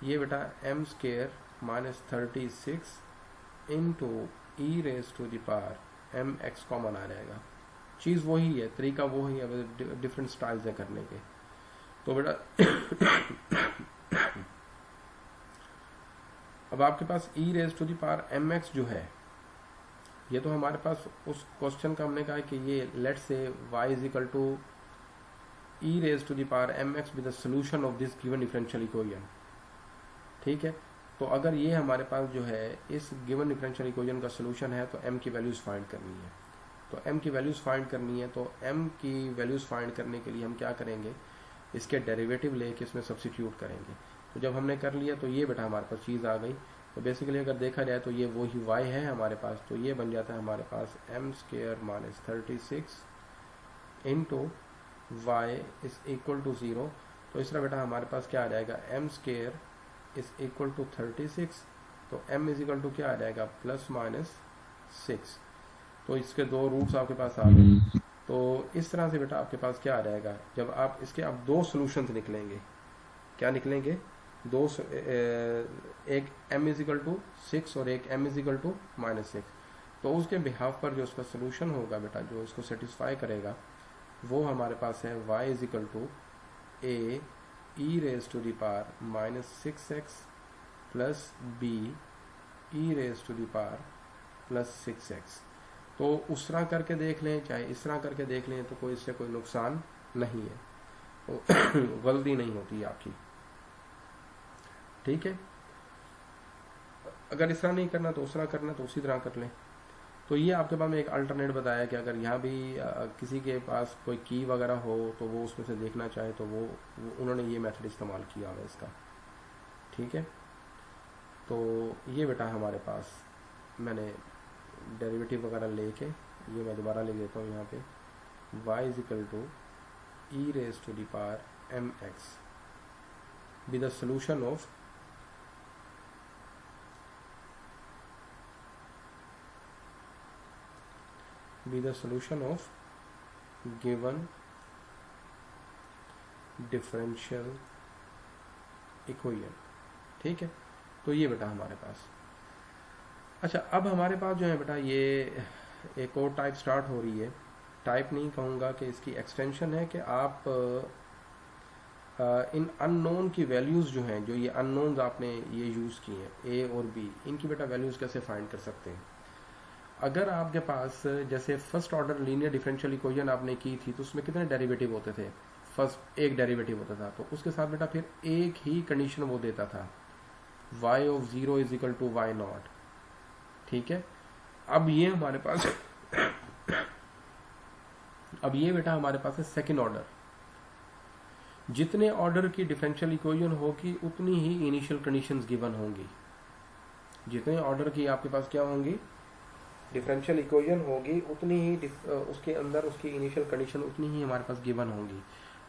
ये बेटा m square minus 36 into E raise to the power M x common आ जाएगा। चीज़ वही है, तरीका वही है, डिफरेंट स्टाइल्स है करने के। तो बेटा अब आपके पास e raise to the power M x जो है, ये तो हमारे पास उस क्वेश्चन का हमने कहा कि ये let say y is equal to E raise to the power M X with the solution of this given differential equation, ठीक है। तो अगर ये हमारे पास जो है इस गिवन डिफरेंशियल इक्वेशन का सोल्यूशन है तो m की वैल्यूज फाइंड करनी है। तो m की वैल्यूज फाइंड करनी है, तो m की वैल्यूज फाइंड करने के लिए हम क्या करेंगे, इसके डेरिवेटिव लेके इसमें सब्स्टिट्यूट करेंगे। तो जब हमने कर लिया तो ये बेटा हमारे पास चीज़ आ गई। तो बेसिकली अगर देखा जाए तो ये वही y है हमारे पास, तो ये बन जाता है हमारे पास m square minus 36 into Y is equal to 0। तो इस तरह बेटा हमारे पास क्या आ जाएगा, m square is equal to 36, तो m इज इक्वल टू क्या आ जाएगा, प्लस माइनस 6। तो इसके दो रूट्स आपके पास आ गए। तो इस तरह से बेटा आपके पास क्या आ जाएगा, जब आप इसके अब दो सोल्यूशन निकलेंगे, क्या निकलेंगे, दो, एक m इज इक्वल टू 6 और एक m is equal to minus 6। तो उसके बिहाफ पर जो उसका सोल्यूशन होगा बेटा, जो इसको सेटिस्फाई करेगा, वो हमारे पास है y is equal to a E raise to the power minus 6x plus b E raise to the power plus 6x। तो उस तरह करके देख लें चाहे इस तरह करके देख लें, तो कोई इससे कोई नुकसान नहीं है, तो गलती नहीं होती आपकी, ठीक है। अगर इस तरह नहीं करना तो उस तरह करना, तो उसी तरह कर लें। तो ये आपके पास में एक अल्टरनेट बताया कि अगर यहाँ भी किसी के पास कोई की वगैरह हो तो वो उसमें से देखना चाहे तो वो उन्होंने ये मेथड इस्तेमाल किया हुआ इसका, ठीक है। तो ये बेटा हमारे पास मैंने डेरिवेटिव वगैरह लेके, ये मैं दोबारा लिख देता हूँ यहाँ पे, y is equal to E raise to the power M X with the solution of given differential equation, ठीक है। तो ये बेटा हमारे पास, अच्छा अब हमारे पास जो है बेटा ये एक और टाइप स्टार्ट हो रही है। टाइप नहीं कहूँगा कि इसकी एक्सटेंशन है कि आप इन अननोन की वैल्यूज़ जो हैं, जो ये अननोन्स आपने ये यूज़ की हैं ए और बी, इनकी बेटा वैल्यूज़ कैसे फाइंड कर सकते हैं। अगर आपके पास जैसे first order linear differential equation आपने की थी तो उसमें कितने डेरिवेटिव होते थे, फर्स्ट एक डेरिवेटिव होता था, तो उसके साथ बेटा फिर एक ही कंडीशन वो देता था, y of 0 is equal to y naught, ठीक है। अब ये हमारे पास अब ये बेटा हमारे पास है सेकंड ऑर्डर। जितने ऑर्डर की डिफरेंशियल इक्वेशन होगी उतनी ही इनिशियल कंडीशंस गिवन होंगी। जितने ऑर्डर की आपके पास क्या होंगी, डिफरेंशियल इक्वेशन होगी, उतनी ही उसके अंदर उसकी इनिशियल कंडीशन उतनी ही हमारे पास गिवन होंगी।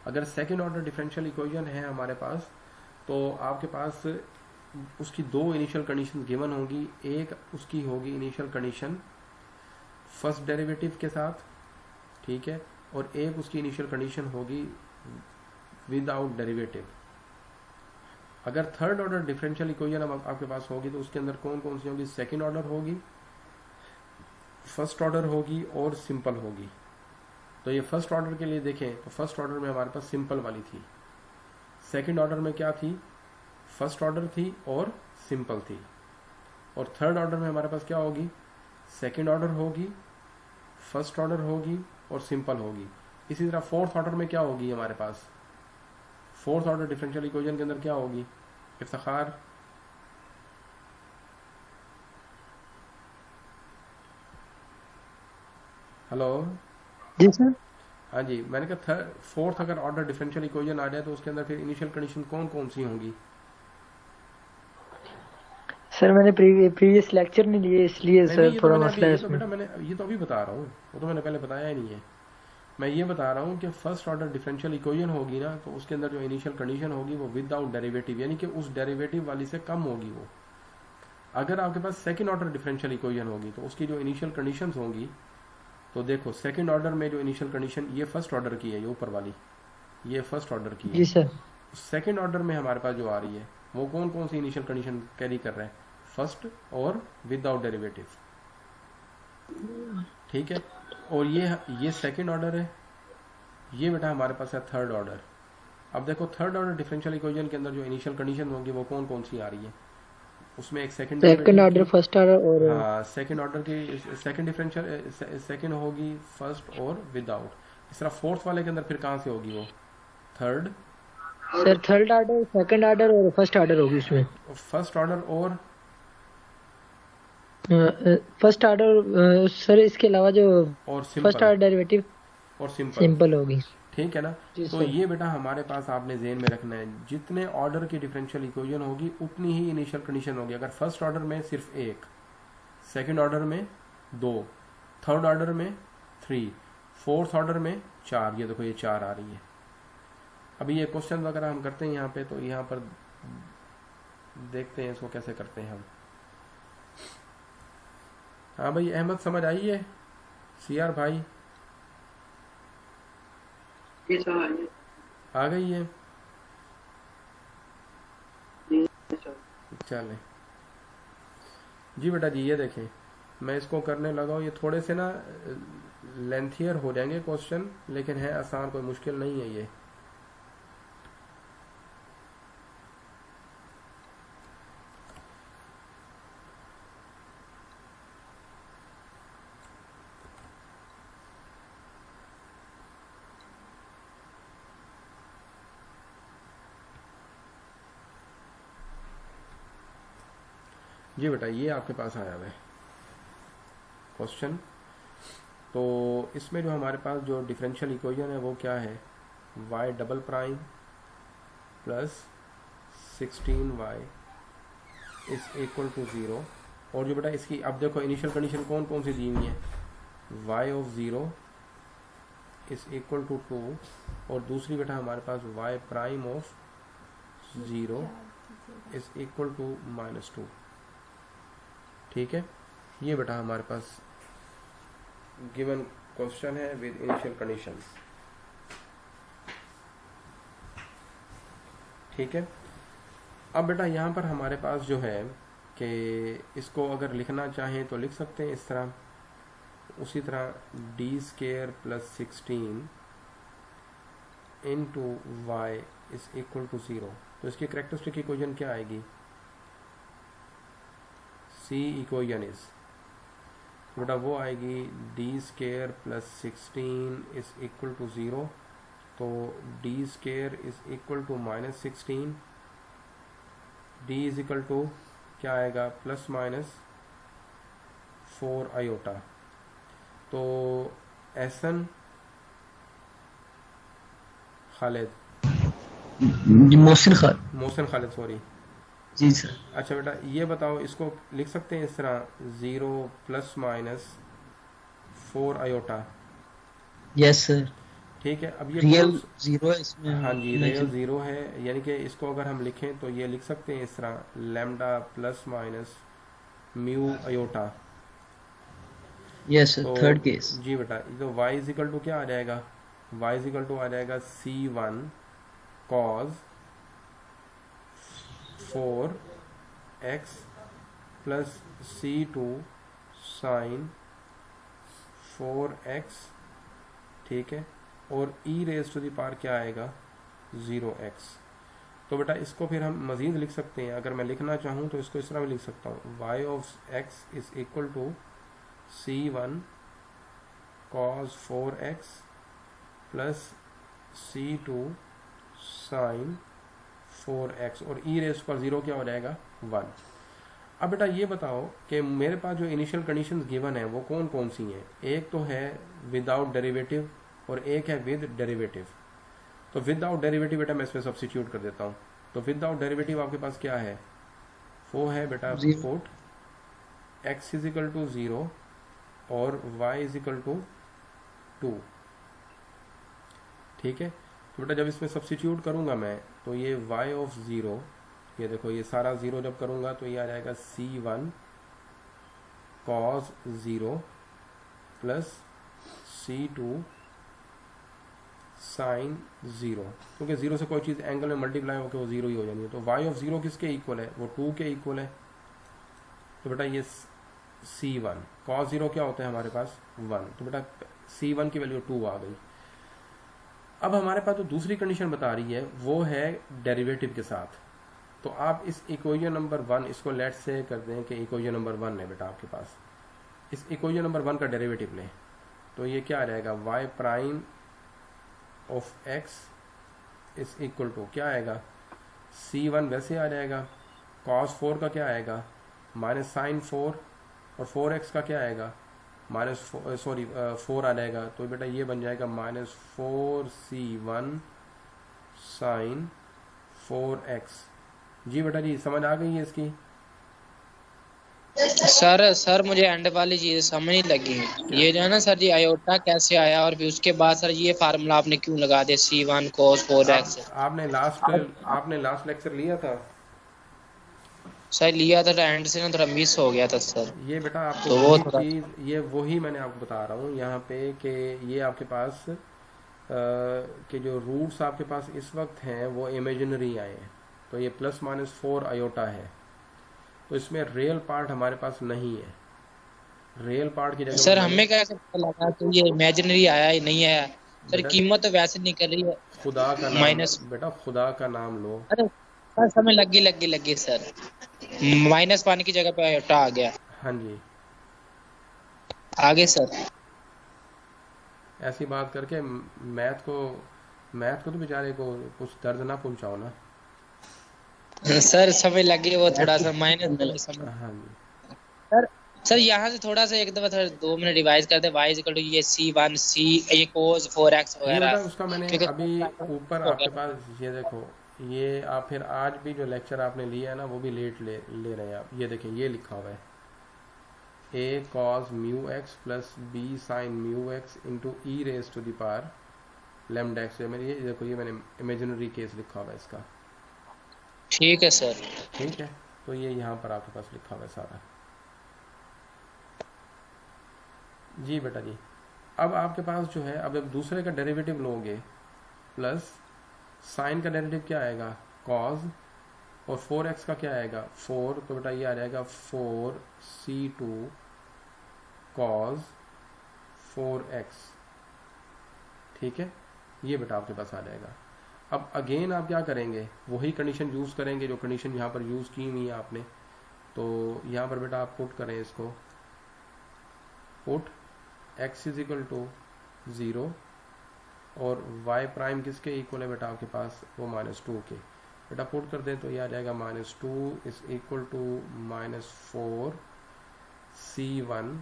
अगर सेकंड ऑर्डर डिफरेंशियल इक्वेशन है हमारे पास, तो आपके पास उसकी दो इनिशियल कंडीशन गिवन होंगी। एक उसकी होगी इनिशियल कंडीशन फर्स्ट डेरिवेटिव के साथ, ठीक है, और एक उसकी इनिशियल कंडीशन होगी विदाउट डेरिवेटिव। अगर थर्ड ऑर्डर डिफरेंशियल इक्वेशन अब आपके पास होगी तो उसके अंदर कौन कौन सी होगी, सेकंड ऑर्डर होगी, फर्स्ट ऑर्डर होगी और सिंपल होगी। तो ये फर्स्ट ऑर्डर के लिए देखें तो फर्स्ट ऑर्डर में हमारे पास सिंपल वाली थी, सेकंड ऑर्डर में क्या थी, फर्स्ट ऑर्डर थी और सिंपल थी, और थर्ड ऑर्डर में हमारे पास क्या होगी, सेकंड ऑर्डर होगी, फर्स्ट ऑर्डर होगी और सिंपल होगी। इसी तरह फोर्थ ऑर्डर में क्या होगी हमारे पास, फोर्थ ऑर्डर डिफरेंशियल इक्वेशन के अंदर क्या होगी, इफ्तिखार, हेलो, जी सर। हाँ जी, मैंने कहा फोर्थ अगर ऑर्डर डिफरेंशियल इक्वेशन आ जाए तो उसके अंदर फिर इनिशियल कंडीशन कौन कौन सी होंगी। सर मैंने प्रीवियस लेक्चर नहीं लिए इसलिए नहीं, सर ये तो थोड़ा मैंने मसला है ये तो इसमें। बेटा मैंने ये तो अभी बता रहा हूँ, वो तो मैंने पहले बताया ही नहीं है। मैं ये बता रहा हूँ कि फर्स्ट ऑर्डर डिफरेंशियल इक्वेशन होगी ना, तो उसके अंदर जो इनिशियल कंडीशन होगी वो विदाउट डेरिवेटिव, यानी कि उस डेरिवेटिव वाली से कम होगी वो। अगर आपके पास सेकंड ऑर्डर डिफरेंशियल इक्वेशन होगी तो उसकी जो इनिशियल कंडीशंस होंगी, तो देखो सेकंड ऑर्डर में जो इनिशियल कंडीशन ये फर्स्ट ऑर्डर की है, ये ऊपर वाली ये फर्स्ट ऑर्डर की जी है। सर। सेकंड ऑर्डर में हमारे पास जो आ रही है वो कौन कौन सी इनिशियल कंडीशन कैरी कर रहे हैं, फर्स्ट और विदाउट डेरिवेटिव, ठीक है। और ये सेकंड ऑर्डर है, ये बेटा हमारे पास है थर्ड ऑर्डर। अब देखो थर्ड ऑर्डर डिफरेंशियल इक्वेशन के अंदर जो इनिशियल कंडीशन होंगी वो कौन कौन सी आ रही है, उसमें एक सेकंड ऑर्डर, फर्स्ट ऑर्डर और हाँ सेकंड ऑर्डर की सेकंड डिफरेंशियल सेकंड होगी, फर्स्ट और विदाउट। इस तरह फोर्थ वाले के अंदर फिर कहाँ से होगी वो, third, sir third order, second order और फर्स्ट ऑर्डर होगी उसमें। फर्स्ट ऑर्डर और फर्स्ट ऑर्डर सर, इसके अलावा जो फर्स्ट सिंपल ऑर्डर डेरिवेटिव और सिंपल होगी। ठीक है ना। जी तो सर। ये बेटा हमारे पास आपने ज़हन में रखना है, जितने ऑर्डर की डिफरेंशियल इक्वेशन होगी उतनी ही इनिशियल कंडीशन होगी। अगर फर्स्ट ऑर्डर में सिर्फ एक, सेकंड ऑर्डर में दो, थर्ड ऑर्डर में 3, फोर्थ ऑर्डर में 4, ये देखो ये 4 आ रही है। अभी ये क्वेश्चन वगैरह हम करते हैं यहाँ पे, तो यहाँ पर देखते हैं इसको कैसे करते हैं हम। हाँ भाई अहमद समझ आई है, सीआर भाई आ गई है, चले जी बेटा जी। ये देखें मैं इसको करने लगा हूँ, ये थोड़े से ना लेंथियर हो जाएंगे क्वेश्चन, लेकिन है आसान, कोई मुश्किल नहीं है ये। जी बेटा ये आपके पास आया हुआ है क्वेश्चन। तो इसमें जो हमारे पास जो डिफरेंशियल इक्वेशन है वो क्या है, y double prime plus 16y is equal to 0। और जो बेटा इसकी अब देखो इनिशियल कंडीशन कौन कौन सी दी हुई है, y of 0 is equal to 2, और दूसरी बेटा हमारे पास y prime of 0 is equal to -2। ठीक है, ये बेटा हमारे पास गिवन क्वेश्चन है विद इनिशियल कंडीशंस। ठीक है, अब बेटा यहाँ पर हमारे पास जो है कि इसको अगर लिखना चाहें तो लिख सकते हैं इस तरह, उसी तरह d² plus 16 into y is equal to 0। तो इसकी करेक्टरिस्टिक इक्वेशन क्या आएगी, C इक्वेशन इज बेटा वो आएगी d² plus 16 is equal to 0। तो d² is equal to -16, d is equal to क्या आएगा प्लस माइनस 4 आयोटा। तो Sn खालिद, मोहसिन खान। मोहसिन खालिद सॉरी। जी सर। अच्छा बेटा ये बताओ, इसको लिख सकते हैं इस तरह 0 plus minus 4 iota. Yes sir. ठीक है, अब ये रियल बोल, जीरो है इसमें। हाँ जी रियल इमेजिन। 0 है, यानी कि इसको अगर हम लिखें तो ये लिख सकते हैं इस तरह lambda plus minus mu iota. Yes sir, तो थर्ड केस। जी बेटा, तो y इज इक्वल टू क्या आ जाएगा, y इज इक्वल टू आ जाएगा C1 cos 4x plus C2 sin 4x। ठीक है, और e raise to the power क्या आएगा 0x। तो बेटा इसको फिर हम मजीद लिख सकते हैं, अगर मैं लिखना चाहूँ तो इसको इस तरह भी लिख सकता हूँ, y of x is equal to C1 cos 4x plus C2 sin 4x, और e रेज पर 0 क्या हो जाएगा 1। अब बेटा ये बताओ कि मेरे पास जो इनिशियल कंडीशंस गिवन है वो कौन कौन सी हैं। एक तो है विदाउट डेरिवेटिव और एक है विद डेरिवेटिव। तो विदाउट डेरिवेटिव बेटा मैं इसमें सब्स्टिट्यूट कर देता हूँ। तो विदाउट डेरिवेटिव आपके पास क्या है, वो है बेटा Zero. Put x is equal to 0 और y इज इक्वल टू 2। ठीक है, तो बेटा जब इसमें सब्स्टिट्यूट करूंगा मैं तो ये y ऑफ 0, ये देखो ये सारा 0 जब करूंगा तो ये आ जाएगा C1 cos 0 plus C2 sign 0, क्योंकि 0 से कोई चीज़ एंगल में मल्टीप्लाई होकर वो 0 ही हो जानी है। तो y ऑफ 0 किसके इक्वल है, वो 2 के इक्वल है। तो बेटा ये C1 cos 0 क्या होता है हमारे पास 1, तो बेटा C1 की वैल्यू 2 आ गई। अब हमारे पास तो दूसरी कंडीशन बता रही है वो है डेरिवेटिव के साथ। तो आप इस इक्वेशन नंबर 1 इसको लेट से कर दें कि इक्वेशन नंबर 1 है बेटा आपके पास, इस इक्वेशन नंबर 1 का डेरिवेटिव लें तो ये क्या आ जाएगा, y prime of x is equal to क्या आएगा, C1 वैसे आ जाएगा, cos 4 का क्या आएगा माइनस साइन 4, और 4x का क्या आएगा माइनस 4 आ जाएगा। तो बेटा ये बन जाएगा माइनस 4C1 साइन 4x। जी बेटा जी समझ आ गई है इसकी। सर मुझे एंड वाली चीज समझ नहीं लगी। ये जो है ना सर जी आयोटा कैसे आया, और फिर उसके बाद सर ये फार्मूला आपने क्यों लगा दिया C1 cos 4x। आपने लास्ट लेक्चर लिया था सर लिया था, एंड से ना थोड़ा मिस हो गया था सर। ये बेटा, आपको तो वो वही थोड़ा चीज़, ये वही मैंने आपको बता रहा हूँ यहाँ पे कि ये आपके पास के जो रूट्स आपके पास इस वक्त हैं वो इमेजिनरी आए हैं। तो ये प्लस माइनस 4 आयोटा है, तो इसमें रियल पार्ट हमारे पास नहीं है। रियल पार्ट की जगह सर मैंने हमें कैसे पता लगा कि ये इमेजिनरी आया या नहीं आया। सर बेटा कीमत तो वैसे निकल रही है खुदा का नाम, माइनस। बेटा खुदा का नाम लो। अरे सर समय लगी सर, माइनस पाने की जगह पे आयोटा आ गया। हाँ जी, आगे सर। ऐसी बात करके मैथ को तो बेचारे को कुछ दर्द ना पहुंचाओ ना। सर समय लगे, वो थोड़ा सा माइनस समय। हाँ जी, सर यहाँ से थोड़ा सा एक दफा थोड़ा 2 मिनट रिवाइज करते, y इक्वल टू ये C1 C ये cos 4x ये वगैरह, बेटा उसका मैंने क्योंकि अभी ऊपर आपके पास ये देखो, ये आप फिर आज भी जो लेक्चर आपने लिया है ना वो भी लेट ले रहे हैं आप। ये देखें ये लिखा हुआ है a cos mu X plus b sin mu X into E raise to the power lambda X. मैंने ये देखो, ये मैंने इमेजिनरी केस लिखा हुआ है इसका। ठीक है सर। ठीक है, तो ये यहाँ पर आपके पास लिखा हुआ है सारा। जी बेटा जी, अब आपके पास जो है, अब दूसरे का डेरिवेटिव लोगे प्लस साइन का डेरिवेटिव क्या आएगा कॉज, और 4x का क्या आएगा 4, तो बेटा ये आ जाएगा 4C2 cos 4x। ठीक है, ये बेटा आपके पास आ जाएगा। अब अगेन आप क्या करेंगे, वही कंडीशन यूज करेंगे जो कंडीशन यहाँ पर यूज की हुई है आपने। तो यहाँ पर बेटा आप पुट करें इसको, put x is equal to 0 और y प्राइम किसके इक्वल है बेटा आपके पास, वो -2 के। बेटा पुट कर दें तो ये आ जाएगा -2 is equal to -4 C1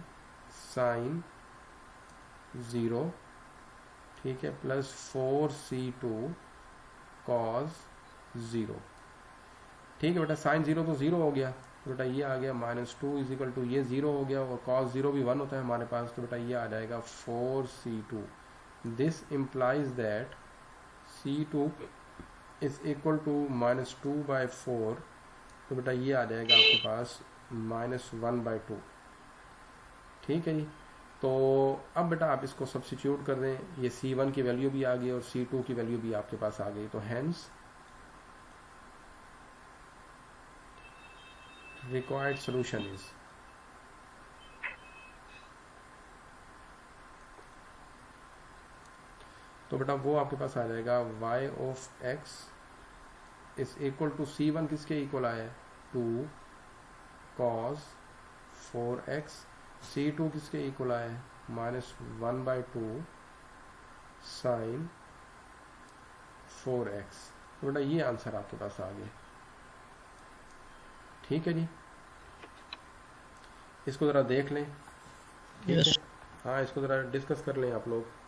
sign 0, ठीक है, प्लस 4 C2 कॉस 0। ठीक है बेटा, साइन 0 तो 0 हो गया, तो बेटा ये आ गया -2 इज इक्वल टू ये 0 हो गया, और cos 0 भी 1 होता है हमारे पास, तो बेटा ये आ जाएगा 4c2। This implies that c2 is equal to -2/4, तो बेटा ये आ जाएगा आपके पास -1/2। ठीक है जी। तो अब बेटा आप इसको सब्स्टिट्यूट कर दें, ये c1 की वैल्यू भी आ गई और c2 की वैल्यू भी आपके पास आ गई, तो हैंस रिक्वायर्ड सॉल्यूशन इज, तो बेटा वो आपके पास आ जाएगा y of x is equal to c1 किसके इक्वल आया है 2 cos 4x, c2 किसके इक्वल आया है -1/2 sin 4x। तो बेटा ये आंसर आपके पास आ गया। ठीक है जी, इसको ज़रा देख लें। ठीक है, हाँ इसको ज़रा डिस्कस कर लें आप लोग।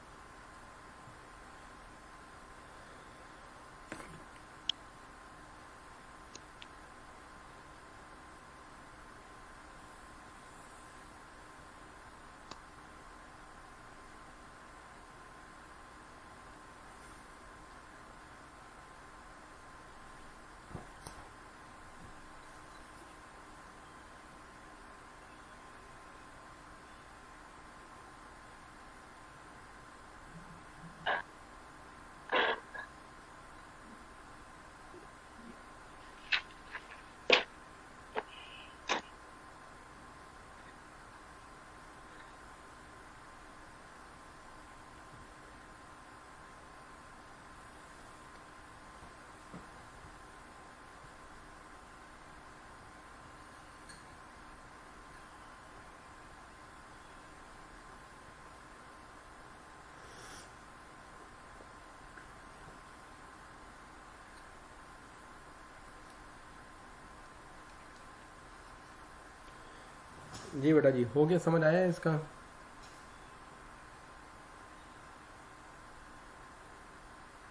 जी बेटा जी, हो गया, समझ आया इसका?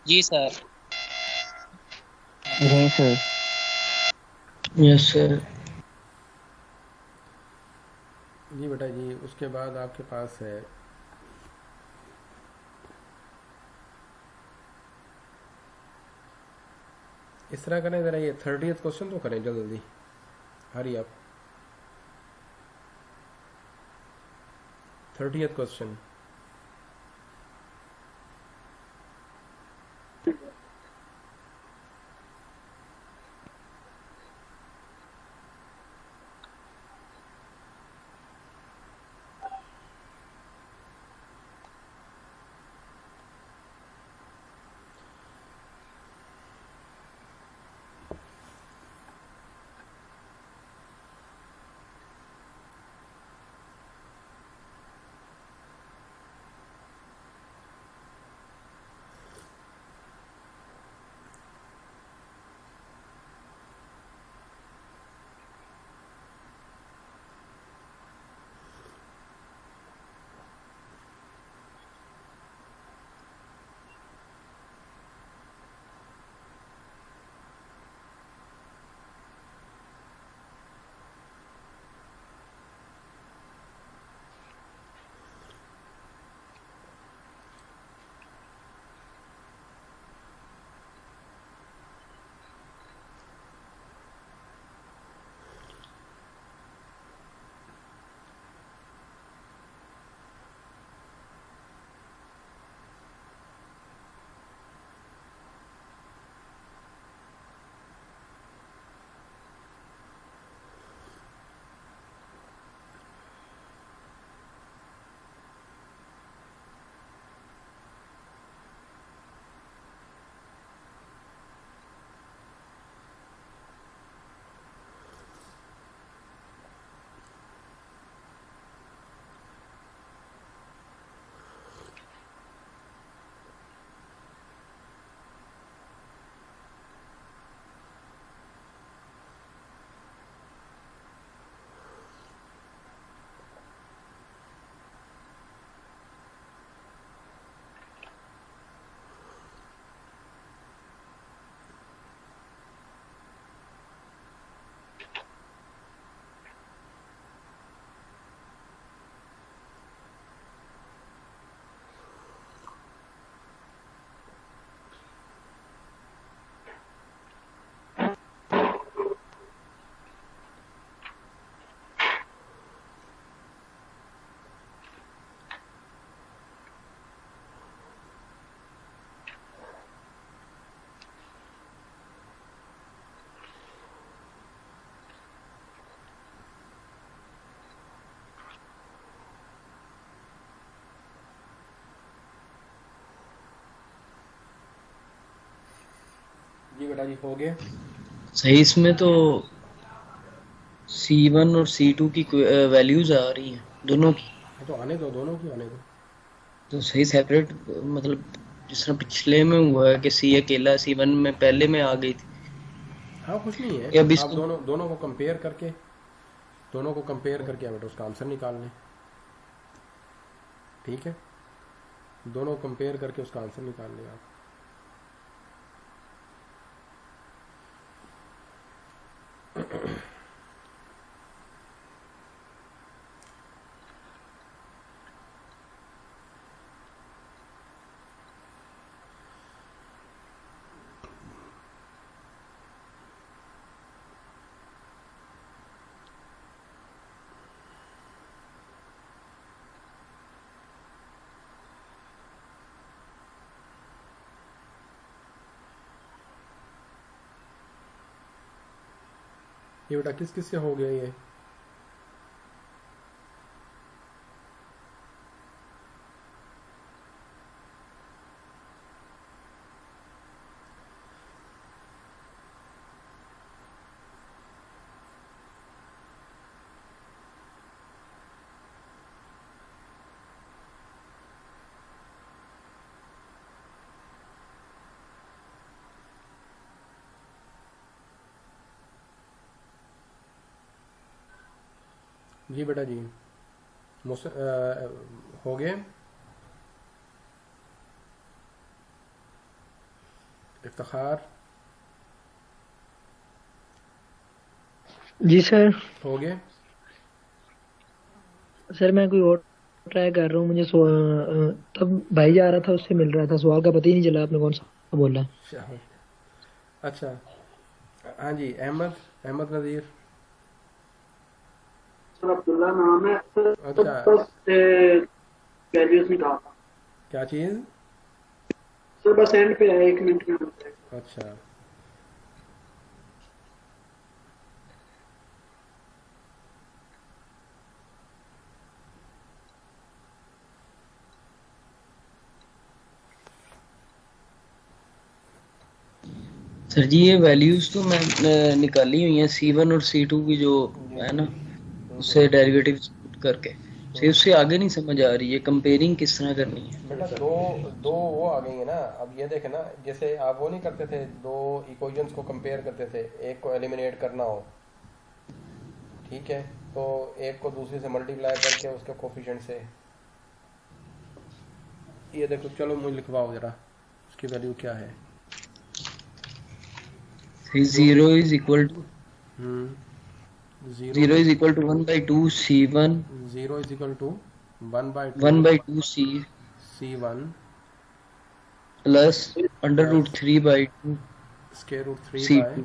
जी सर। नहीं सर। Yes sir. जी बेटा जी, उसके बाद आपके पास है इस तरह करें ज़रा, ये 30th क्वेश्चन तो करें जल्दी जल्दी, हरी आप। 30th question. जी बेटा जी हो गए। सही, इसमें तो C1 और C2 की वैल्यूज आ रही हैं दोनों की। तो आने दो, दोनों की आने दो। तो सही सेपरेट, मतलब जिस तरह पिछले में हुआ है कि C अकेला C1 में पहले में आ गई थी। हाँ कुछ नहीं है, अब आप इसको दोनों दोनों को कंपेयर करके, दोनों को कंपेयर करके आप बेटा उसका आंसर निकाल लें। ठीक है, दोनों कंपेयर करके उसका आंसर निकाल लें आप। ये बेटा किस किस से हो गया ये? जी बेटा जी हो गए। इफ्तिखार जी सर। हो गए। सर मैं कोई और ट्राई कर रहा हूँ, मुझे तब भाई जा रहा था उससे मिल रहा था, सवाल का पता ही नहीं चला आपने कौन सा बोला। अच्छा हाँ जी, अहमद अहमद नज़ीर। सर अब्दुल्ला नाम है सर। अच्छा बस वैल्यूज निकाल रहा हूं। क्या चीज़? सर बस एंड पे है, 1 मिनट में आता है। अच्छा सर जी ये वैल्यूज तो मैं निकाली हुई हैं C1 और C2 की, जो है ना उससे डेरिवेटिव करके। सही, उससे आगे नहीं समझ आ रही है कंपेयरिंग किस तरह करनी है। बेटा दो दो वो आ गई है ना। अब ये देखे ना, जैसे आप वो नहीं करते थे, दो इक्वेशंस को कंपेयर करते थे, एक को एलिमिनेट करना हो, ठीक है, तो एक को दूसरे से मल्टीप्लाई करके उसके कोफिशिएंट से। ये देखो, चलो मुझे लिखवाओ जरा उसकी वैल्यू क्या है। सही, 0 is equal to zero 0 is equal to 1/2 C1, 0 is equal to 1/2 1/2 C1 plus under plus root 3/2 square root C2।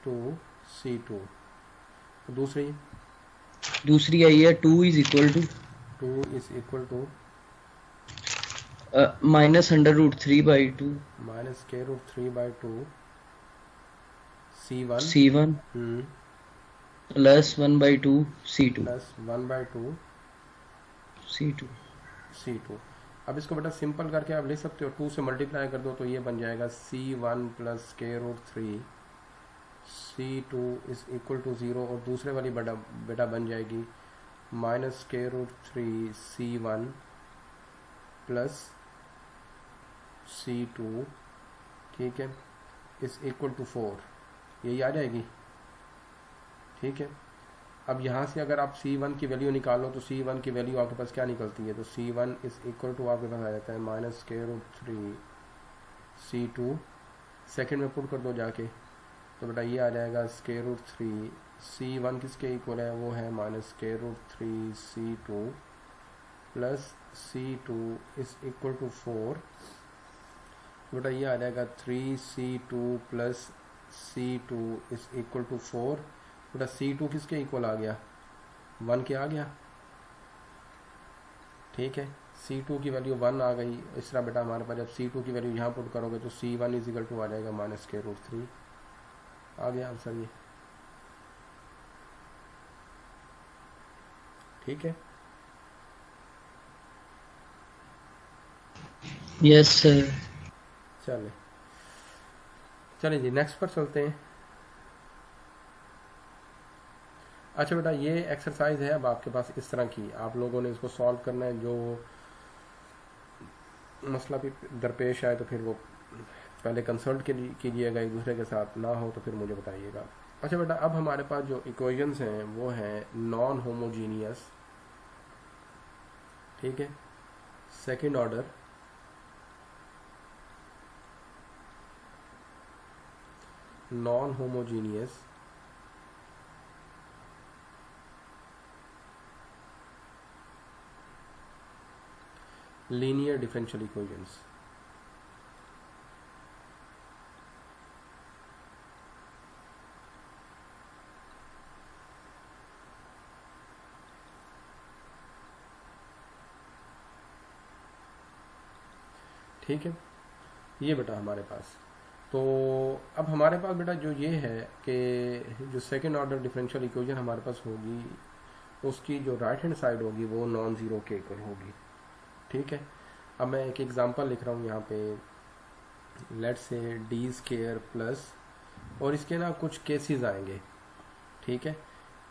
3/2 C2। दूसरी दूसरी आई है 2 is equal to 2 is equal to minus under root 3/2 minus square root 3/2 C1 C1 plus 1/2 C2 plus 1/2 C2। C2। अब इसको बेटा simple करके आप ले सकते हो, 2 से मल्टीप्लाई कर दो तो ये बन जाएगा C1 plus square root 3 C2 is equal to 0, और दूसरे वाली बेटा बन जाएगी minus square root 3 C1 plus C2, ठीक है, इज इक्वल टू 4। यही आ जाएगी, ठीक है। अब यहाँ से अगर आप C1 की वैल्यू निकालो तो C1 की वैल्यू आपके पास क्या निकलती है, तो C1 इज इक्वल टू आपके पास आ जाता है minus square root 3 C2। Second में पुट कर दो जाके, तो बेटा ये आ जाएगा स्क्वायर रूट 3 C1 किसके इक्वल है, वो है minus square root 3 C2 plus C2 is equal to 4। बेटा ये आ जाएगा 3C2 plus C2 is equal to 4। बेटा C2 किसके इक्वल आ गया, 1 के आ गया, ठीक है। C2 की वैल्यू 1 आ गई। इस तरह बेटा हमारे पास जब C2 की वैल्यू यहाँ पुट करोगे तो C1 इज इक्वल टू आ जाएगा माइनस स्क्वायर रूट 3। आ गया आंसर ये, ठीक है। Yes sir. चले चलिए जी नेक्स्ट पर चलते हैं। अच्छा बेटा ये एक्सरसाइज है अब आपके पास इस तरह की, आप लोगों ने इसको सॉल्व करना है। जो मसला भी दरपेश आए तो फिर वो पहले कंसल्ट कीजिएगा एक दूसरे के साथ, ना हो तो फिर मुझे बताइएगा। अच्छा बेटा अब हमारे पास जो इक्वेशंस हैं वो हैं नॉन होमोजीनियस, ठीक है, second order, non homogeneous, linear differential equations. ठीक है, ये बेटा हमारे पास। तो अब हमारे पास बेटा जो ये है कि जो सेकंड ऑर्डर डिफरेंशियल इक्वेशन हमारे पास होगी उसकी जो राइट हैंड साइड होगी वो नॉन ज़ीरो के इक्वल होगी। ठीक है, अब मैं एक एग्जांपल लिख रहा हूँ यहाँ पे, let's say d square plus, और इसके ना कुछ केसेस आएंगे। ठीक है,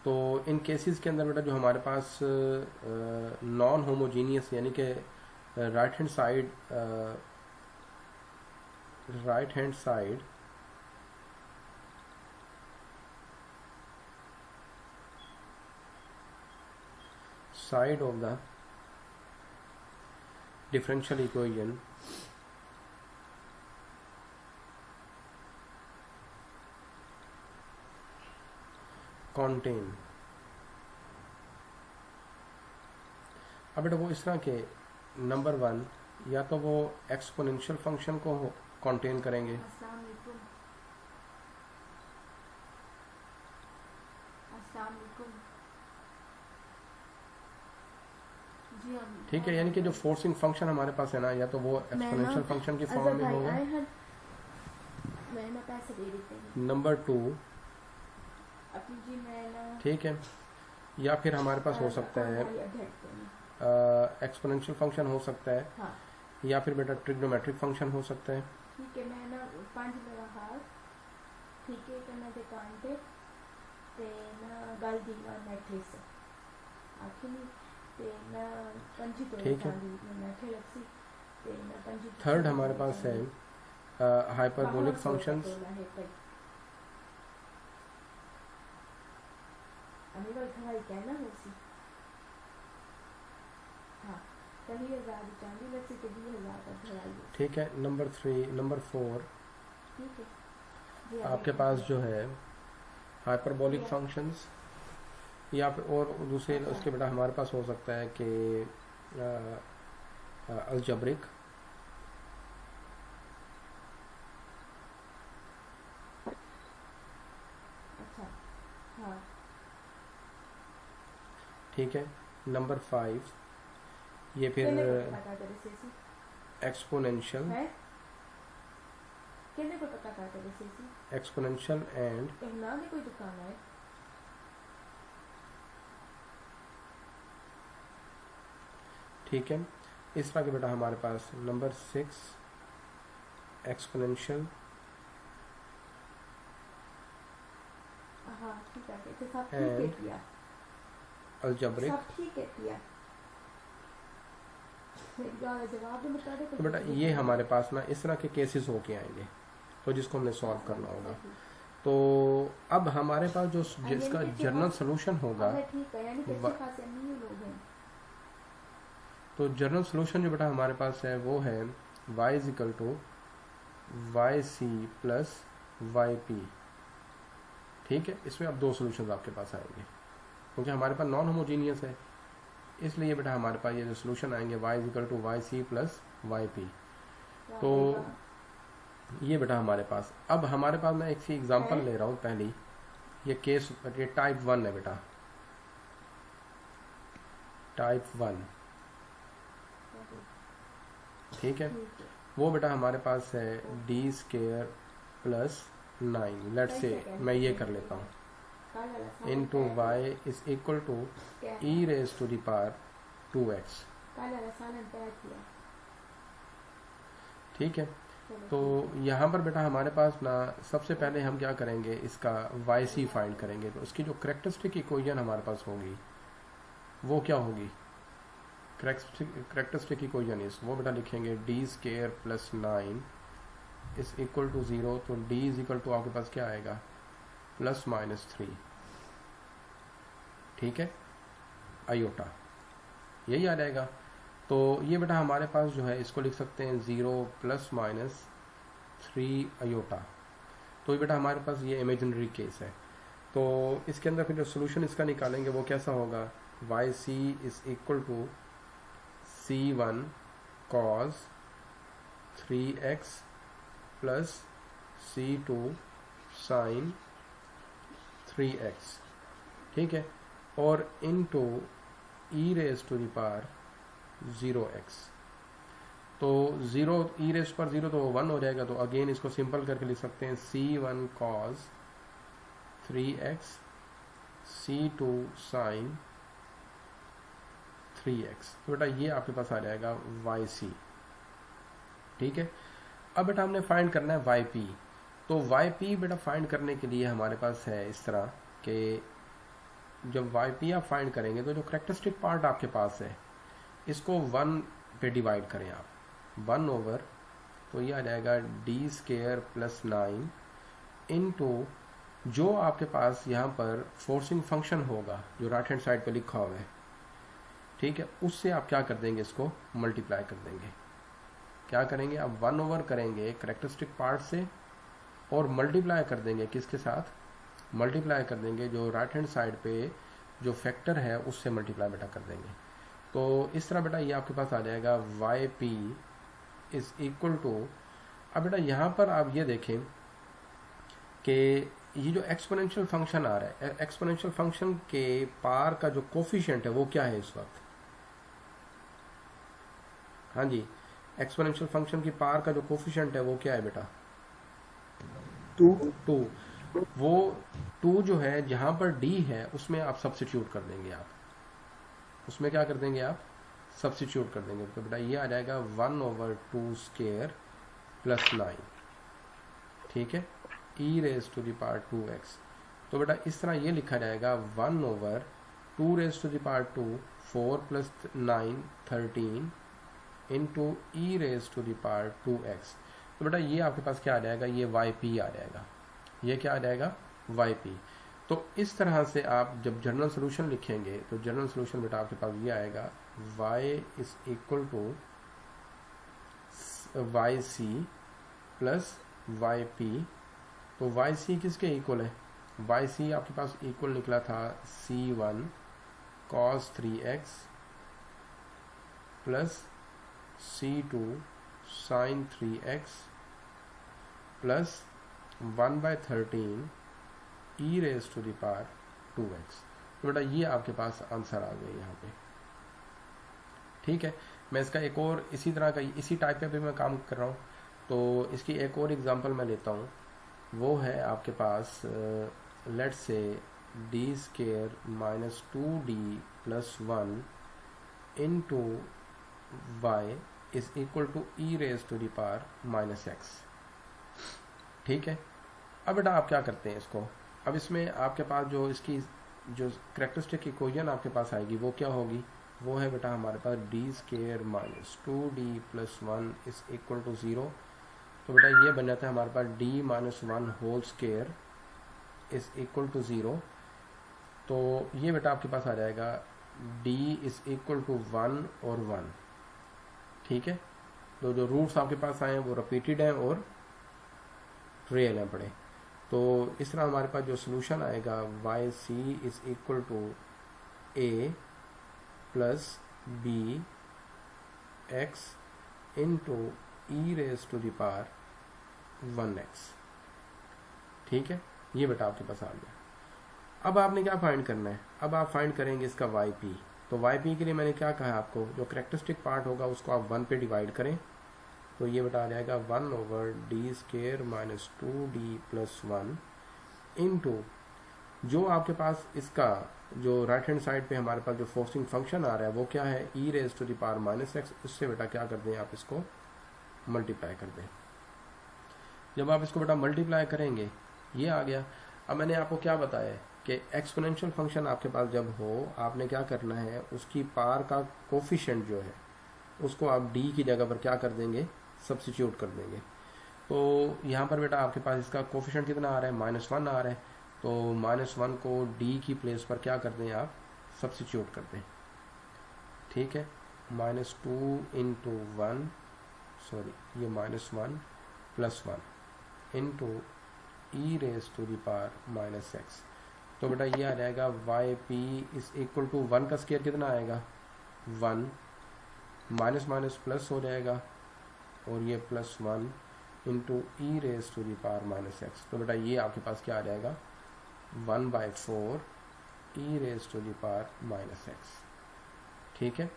तो इन केसेस के अंदर बेटा जो हमारे पास नॉन होमोजीनियस यानी कि right hand side side of the differential equation contain, अब बेटा वो इस तरह के नंबर 1 या तो वो एक्सपोनेंशियल फंक्शन को कंटेन करेंगे, ठीक है, यानी कि जो फोर्सिंग फंक्शन हमारे पास है ना, या तो वो एक्सपोनेंशियल फंक्शन की फॉर्म में होगा। नंबर 2, ठीक है, या फिर हमारे पास हो सकता है एक्सपोनेंशियल फंक्शन हो सकता है, या फिर बेटा ट्रिग्नोमेट्रिक फंक्शन हो सकता है। ठीक है, मैं ना 5 मेरा हाथ, ठीक है, करना दे कांटे ते ना गल दीवार मैट्रिक्स आखिर ते ना पंजी तो ठीक है, मैट्रिक्स लक्सी ते ना पंजी। थर्ड हमारे पास है हाइपरबोलिक फंक्शंस, अमीर भाई कहना होसी, हाँ कहीं 1000 चांदी लक्सी ते 20000 का धराई। ठीक है, नंबर 3, नंबर 4 ठीक है, आपके पास जो है हाइपरबोलिक फंक्शंस, या फिर और दूसरे उसके बेटा हमारे पास हो सकता है कि अलजब्रिक, अच्छा हाँ ठीक है, नंबर 5 ये फिर एक्सपोनेंशियल, कहने को पता करते जैसे एक्सपोनेंशियल एंड कहना में कोई दुकान है। ठीक है, इस तरह के बेटा हमारे पास नंबर 6 एक्सपोनेंशियल, हाँ ठीक है, तो सब ठीक है किया, अलजब्रिक, सब ठीक है किया। जवाब भी बता दे तो बेटा ये हमारे पास ना इस तरह के केसेस होके आएंगे, तो जिसको हमने सॉल्व करना होगा। तो अब हमारे पास जो जिसका जनरल सोल्यूशन होगा, तो जनरल सोल्यूशन जो बेटा हमारे पास है वो है y is equal to Y C plus Y P. ठीक है, इसमें अब 2 सोल्यूशन आपके पास आएंगे क्योंकि हमारे पास नॉन होमोजीनियस है, इसलिए बेटा हमारे पास ये जो सोल्यूशन आएंगे y is equal to Y C plus Y P. तो ये बेटा हमारे पास, अब हमारे पास मैं एक सी एग्जांपल ले रहा हूँ पहली, ये केस ये टाइप 1 है बेटा, टाइप 1। ठीक है, वो बेटा हमारे पास है D square plus 9, let's say मैं ये कर लेता हूँ, into Y is equal to E raise to the power 2x। ठीक है, चलो तो यहाँ पर बेटा हमारे पास ना सबसे पहले हम क्या करेंगे, इसका वाई सी फाइंड करेंगे। तो उसकी जो करेक्टरिस्टिक इक्वेशन हमारे पास होगी वो क्या होगी, करेक्टरिस्टिक इक्वेशन इज, वो बेटा लिखेंगे D square plus 9 is equal to 0। तो डी इज इक्वल टू आपके पास क्या आएगा, प्लस माइनस 3, ठीक है, आयोटा, यही आ जाएगा। तो ये बेटा हमारे पास जो है इसको लिख सकते हैं 0 प्लस माइनस 3 आयोटा। तो ये बेटा हमारे पास ये इमेजिनरी केस है। तो इसके अंदर फिर जो सोल्यूशन इसका निकालेंगे वो कैसा होगा, Y C is equal to C1 cos 3x plus C2 sin 3x, ठीक है, और into e raise to the power 0x। तो 0 e रेज पर 0 तो 1 हो जाएगा। तो अगेन इसको सिंपल करके लिख सकते हैं C1 cos 3x C2 sin 3x। तो बेटा ये आपके पास आ जाएगा yc, ठीक है। अब बेटा हमने फाइंड करना है yp। तो yp बेटा फाइंड करने के लिए हमारे पास है इस तरह कि जब yp आप फाइंड करेंगे तो जो करेक्टरिस्टिक पार्ट आपके पास है इसको 1 पे डिवाइड करें आप, 1 ओवर, तो ये आ जाएगा डी स्केयर प्लस 9 इनटू जो आपके पास यहाँ पर फोर्सिंग फंक्शन होगा जो राइट हैंड साइड पे लिखा हुआ है, ठीक है, उससे आप क्या कर देंगे, इसको मल्टीप्लाई कर देंगे। क्या करेंगे, आप 1 ओवर करेंगे करेक्टरिस्टिक पार्ट से और मल्टीप्लाई कर देंगे किसके साथ, मल्टीप्लाई कर देंगे जो राइट हैंड साइड पे जो फैक्टर है उससे मल्टीप्लाई बेटा कर देंगे। तो इस तरह बेटा ये आपके पास आ जाएगा Y P is equal to, अब बेटा यहाँ पर आप ये देखें कि ये जो एक्सपोनेंशियल फंक्शन आ रहा है, एक्सपोनेंशियल फंक्शन के पार का जो कोफिशिएंट है वो क्या है इस वक्त, हाँ जी, एक्सपोनेंशियल फंक्शन की पार का जो कोफिशिएंट है वो क्या है बेटा, 2। वो 2 जो है जहां पर d है उसमें आप सब्स्टिट्यूट कर देंगे, आप उसमें क्या कर देंगे, आप सब्स्टिट्यूट कर देंगे। तो बेटा ये आ जाएगा 1 ओवर 2 स्केयर प्लस 9, ठीक है, e raise to the power 2x। तो बेटा इस तरह ये लिखा जाएगा 1 over 2 raise to the power 2 4 plus 9 13 into e raise to the power 2x। तो बेटा ये आपके पास क्या आ जाएगा, ये yp आ जाएगा, ये क्या आ जाएगा, yp। तो इस तरह से आप जब जनरल सोल्यूशन लिखेंगे तो जनरल सोल्यूशन बेटा आपके पास ये आएगा y is equal to yc plus yp। तो yc किसके इक्वल है, yc आपके पास इक्वल निकला था c1 cos 3x plus c2 sin 3x plus 1/13 e raise to the power 2x। तो बेटा ये आपके पास आंसर आ गया यहाँ पे, ठीक है। मैं इसका एक और इसी तरह का इसी टाइप पे भी मैं काम कर रहा हूँ। तो इसकी एक और एग्जांपल मैं लेता हूँ, वो है आपके पास let's say d square minus 2d plus 1 into Y is equal to E raise to the power minus x, ठीक है। अब बेटा आप क्या करते हैं इसको, अब इसमें आपके पास जो इसकी जो करेक्टरिस्टिक इक्वेशन आपके पास आएगी वो क्या होगी, वो है बेटा हमारे पास d square minus 2d plus 1 is equal to 0। तो बेटा ये बन जाता है हमारे पास d minus 1 whole square is equal to 0। तो ये बेटा आपके पास आ जाएगा d इज इक्वल टू 1 और 1, ठीक है। तो जो रूट्स आपके पास आए हैं वो रिपीटेड हैं और रियल हैं पड़े। तो इस तरह हमारे पास जो सोल्यूशन आएगा Y C is equal to A plus B X into E raise to the power 1x, ठीक है। ये बेटा आपके पास आ गया। अब आपने क्या फाइंड करना है, अब आप फाइंड करेंगे इसका yp। तो yp के लिए मैंने क्या कहा आपको, जो करेक्टरिस्टिक पार्ट होगा उसको आप 1 पे डिवाइड करें। तो ये बेटा आ जाएगा 1 over D square minus 2d plus 1 into जो आपके पास इसका जो राइट हैंड साइड पे हमारे पास जो फोर्सिंग फंक्शन आ रहा है वो क्या है, e raise to the power minus X. उससे बेटा क्या कर दें, आप इसको मल्टीप्लाई कर दें, जब आप इसको बेटा मल्टीप्लाई करेंगे ये आ गया। अब मैंने आपको क्या बताया है कि एक्सपोनेंशियल फंक्शन आपके पास जब हो आपने क्या करना है, उसकी पावर का कोफिशिएंट जो है उसको आप डी की जगह पर क्या कर देंगे, सब्स्टिट्यूट कर देंगे। तो यहाँ पर बेटा आपके पास इसका कोफिशिएंट कितना आ रहा है, -1 आ रहा है। तो -1 को डी की प्लेस पर क्या कर दें आप, सब्स्टिट्यूट कर दें। ठीक है, -2 इंटू 1 सॉरी ये -1 + 1 into e raise to the power -x। तो बेटा ये आ जाएगा yp = 1 का स्क्वायर कितना आएगा 1, माइनस माइनस प्लस हो जाएगा और ये +1 into E raise to the power -x। तो बेटा ये आपके पास क्या आ जाएगा 1/4 e raise to the power -x। ठीक है,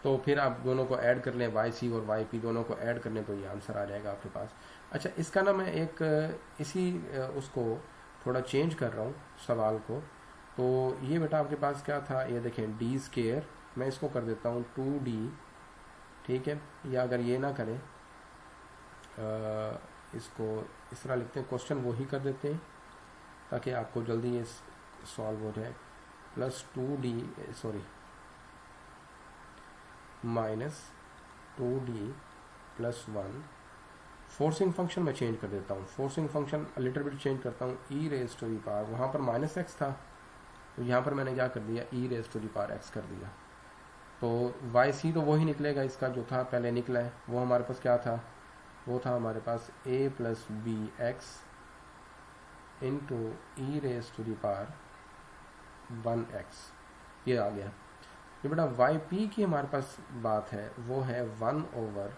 तो फिर आप दोनों को ऐड कर लें, yc और yp दोनों को ऐड कर लें तो ये आंसर आ जाएगा आपके पास। अच्छा, इसका ना मैं एक इसी उसको थोड़ा चेंज कर रहा हूँ सवाल को। तो ये बेटा आपके पास क्या था, ये देखें d², मैं इसको कर देता हूँ 2d। ठीक है, या अगर ये ना करें इसको इस तरह लिखते हैं, क्वेश्चन वो ही कर देते हैं ताकि आपको जल्दी ये सॉल्व हो जाए। +2d sorry -2d + 1। Forcing function मैं चेंज कर देता हूँ, forcing function little bit change करता हूँ, ई रेज टू दी पावर, वहाँ पर -x था तो यहाँ पर मैंने क्या कर दिया, e raise to the power x कर दिया। तो yc तो वही निकलेगा, इसका जो था पहले निकला है वो हमारे पास क्या था, वो था हमारे पास a + bx into E raise to the power 1x, ये आ गया। ये बेटा yp की हमारे पास बात है वो है 1/,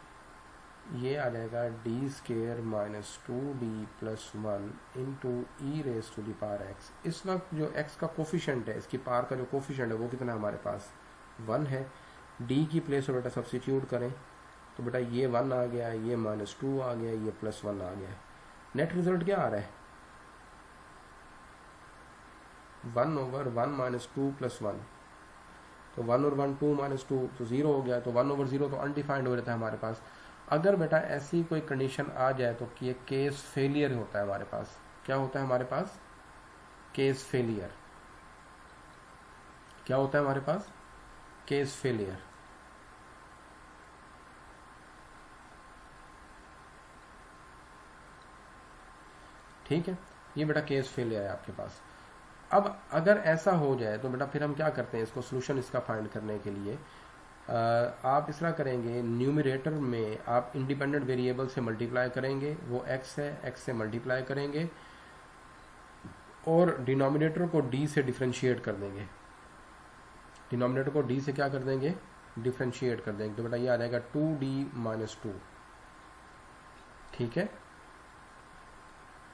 ये आ जाएगा d² - 2d + 1 into E raise to the power x। इस वक्त जो x का कोफिशिएंट है, इसकी पावर का जो कोफिशिएंट है वो कितना है हमारे पास 1 है। d की प्लेस पर बेटा सब्स्टिट्यूट करें तो बेटा ये 1 आ गया, ये -2 आ गया, ये +1 आ गया। नेट रिजल्ट क्या आ रहा है 1/1 - 2 + 1। तो 1/1 2 - 2 तो 0 हो गया। तो 1/0 तो अनडिफाइंड हो जाता है हमारे पास। अगर बेटा ऐसी कोई कंडीशन आ जाए तो ये केस फेलियर होता है हमारे पास। क्या होता है हमारे पास, केस फेलियर। क्या होता है हमारे पास, केस फेलियर। ठीक है, ये बेटा केस फेलियर है आपके पास। अब अगर ऐसा हो जाए तो बेटा फिर हम क्या करते हैं, इसको सोल्यूशन इसका फाइंड करने के लिए आप इस तरह करेंगे, न्यूमरेटर में आप इंडिपेंडेंट वेरिएबल से मल्टीप्लाई करेंगे, वो x है, x से मल्टीप्लाई करेंगे और डिनोमिनेटर को d से डिफरेंशिएट कर देंगे। डिनोमिनेटर को d से क्या कर देंगे, डिफरेंशिएट कर देंगे। तो बेटा ये आ जाएगा 2d - 2। ठीक है,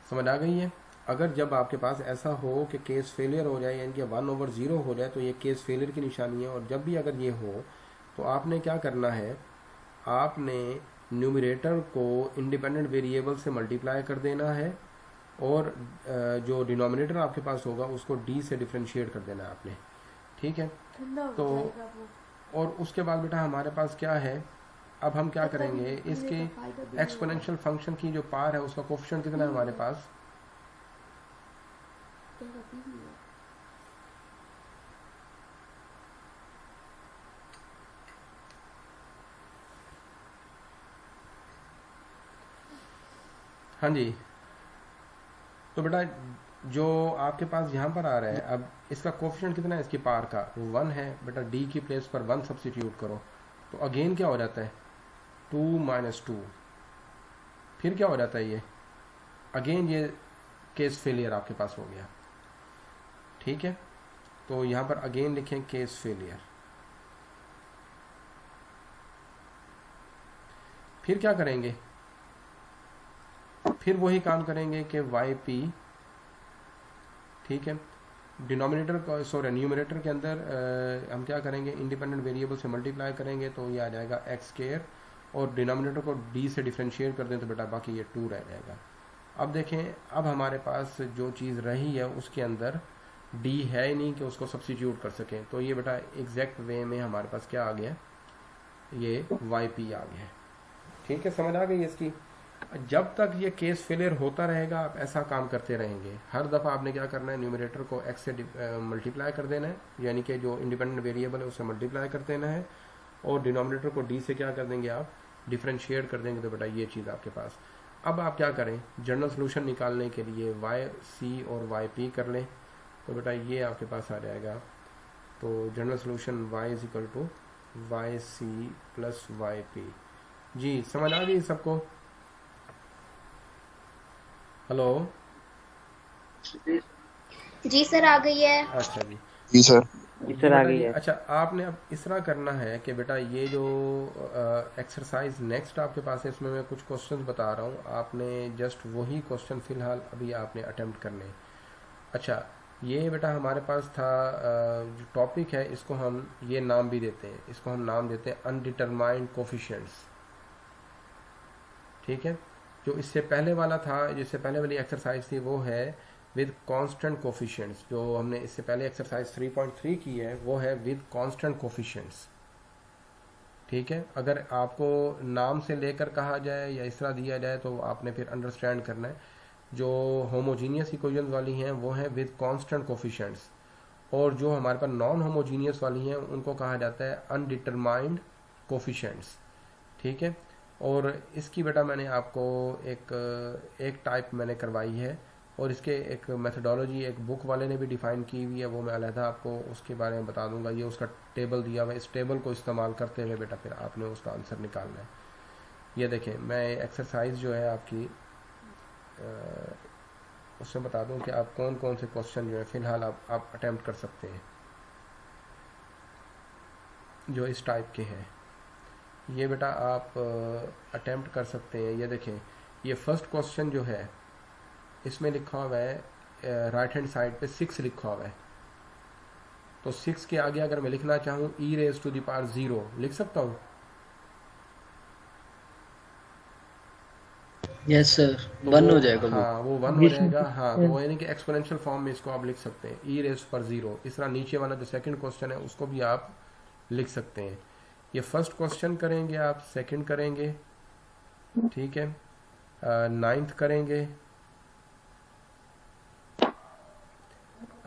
समझ आ गई है। अगर जब आपके पास ऐसा हो कि केस फेलियर हो जाए, यानी कि 1/0 हो जाए, तो ये केस फेलियर की निशानी है। और जब भी अगर ये हो तो आपने क्या करना है, आपने न्यूमरेटर को इंडिपेंडेंट वेरिएबल से मल्टीप्लाई कर देना है और जो डिनोमिनेटर आपके पास होगा उसको d से डिफरेंशिएट कर देना है आपने। ठीक है, ठंडा हो तो जाएगा वो। और उसके बाद बेटा हमारे पास क्या है, अब हम क्या करेंगे, इसके एक्सपोनेंशियल फंक्शन की जो पावर है उसका कोफिशिएंट कितना है हमारे पास, हाँ जी। तो बेटा जो आपके पास यहाँ पर आ रहा है, अब इसका कोफिशिएंट कितना है, इसकी पावर का 1 है। बेटा d की प्लेस पर 1 सब्स्टिट्यूट करो तो अगेन क्या हो जाता है 2 - 2। फिर क्या हो जाता है, ये अगेन ये केस फेलियर आपके पास हो गया। ठीक है, तो यहाँ पर अगेन लिखें केस फेलियर। फिर क्या करेंगे, फिर वही काम करेंगे कि yp, ठीक है, डिनोमिनेटर को सॉरी न्यूमरेटर के अंदर हम क्या करेंगे, इंडिपेंडेंट वेरिएबल से मल्टीप्लाई करेंगे तो ये आ जाएगा x² और डिनोमिनेटर को d से डिफरेंशिएट कर दें तो बेटा बाकी ये 2 रह जाएगा। अब देखें, अब हमारे पास जो चीज़ रही है उसके अंदर d है ही नहीं कि उसको सब्स्टिट्यूट कर सकें। तो ये बेटा एग्जैक्ट वे में हमारे पास क्या आ गया, ये yp आ गया। ठीक है, समझ आ गई इसकी। जब तक ये केस फेलियर होता रहेगा आप ऐसा काम करते रहेंगे। हर दफ़ा आपने क्या करना है, न्यूमरेटर को x से मल्टीप्लाई कर देना है, यानी कि जो इंडिपेंडेंट वेरिएबल है उससे मल्टीप्लाई कर देना है, और डिनोमिनेटर को d से क्या कर देंगे आप, डिफ्रेंशिएट कर देंगे। तो बेटा ये चीज़ आपके पास। अब आप क्या करें, जनरल सोल्यूशन निकालने के लिए yc और yp कर लें। तो बेटा ये आपके पास आ जाएगा। तो general solution y is equal to yc plus yp। जी समझ आ गई सबको? हेलो, जी सर आ गई है। अच्छा जी जी सर। सर आ गई है। अच्छा, आपने अब इस तरह करना है कि बेटा ये जो एक्सरसाइज नेक्स्ट आपके पास है, इसमें मैं कुछ क्वेश्चंस बता रहा हूँ, आपने जस्ट वही क्वेश्चन फिलहाल अभी आपने अटेम्प्ट करने हैं। अच्छा, ये बेटा हमारे पास था जो टॉपिक है, इसको हम ये नाम भी देते हैं, इसको हम नाम देते हैं अनडिटरमाइंड कोफिशिएंट्स। ठीक है, जो इससे पहले वाला था, जिससे पहले वाली एक्सरसाइज थी, वो है विद कांस्टेंट कोफिशिएंट्स। जो हमने इससे पहले एक्सरसाइज 3.3 की है वो है विद कांस्टेंट कोफिशिएंट्स। ठीक है, अगर आपको नाम से लेकर कहा जाए या इस तरह दिया जाए तो आपने फिर अंडरस्टैंड करना है। जो होमोजीनियस इक्वेशंस वाली हैं वो है विद कांस्टेंट कोफिशिएंट्स, और जो हमारे पास नॉन होमोजीनियस वाली हैं उनको कहा जाता है अनडिटरमाइंड कोफिशिएंट्स। ठीक है, और इसकी बेटा मैंने आपको एक टाइप मैंने करवाई है, और इसके एक मेथडोलॉजी एक बुक वाले ने भी डिफाइन की हुई है, वो मैं अलहदा आपको उसके बारे में बता दूंगा। ये उसका टेबल दिया हुआ है, इस टेबल को इस्तेमाल करते हुए बेटा फिर आपने उसका आंसर निकालना है। ये देखें, मैं एक्सरसाइज जो है आपकी उसमें बता दूं कि आप कौन कौन से क्वेश्चन जो है फिलहाल आप अटेम्प्ट कर सकते हैं जो इस टाइप के हैं। ये बेटा आप अटेम्प्ट कर सकते हैं। ये देखें, ये फर्स्ट क्वेश्चन जो है इसमें लिखा हुआ है राइट हैंड साइड पे 6 लिखा हुआ है। तो 6 के आगे अगर मैं लिखना चाहूँ e raise to the power 0 लिख सकता हूँ? यस सर, तो 1 हो जाएगा वो। हाँ, वो 1 हो जाएगा। हाँ, तो वो यानी कि एक्सपोनेंशियल फॉर्म में इसको आप लिख सकते हैं e रेज पर 0। इस तरह नीचे वाला जो सेकंड क्वेश्चन है उसको भी आप लिख सकते हैं। ये फर्स्ट क्वेश्चन करेंगे आप, सेकंड करेंगे, ठीक है, 9th करेंगे,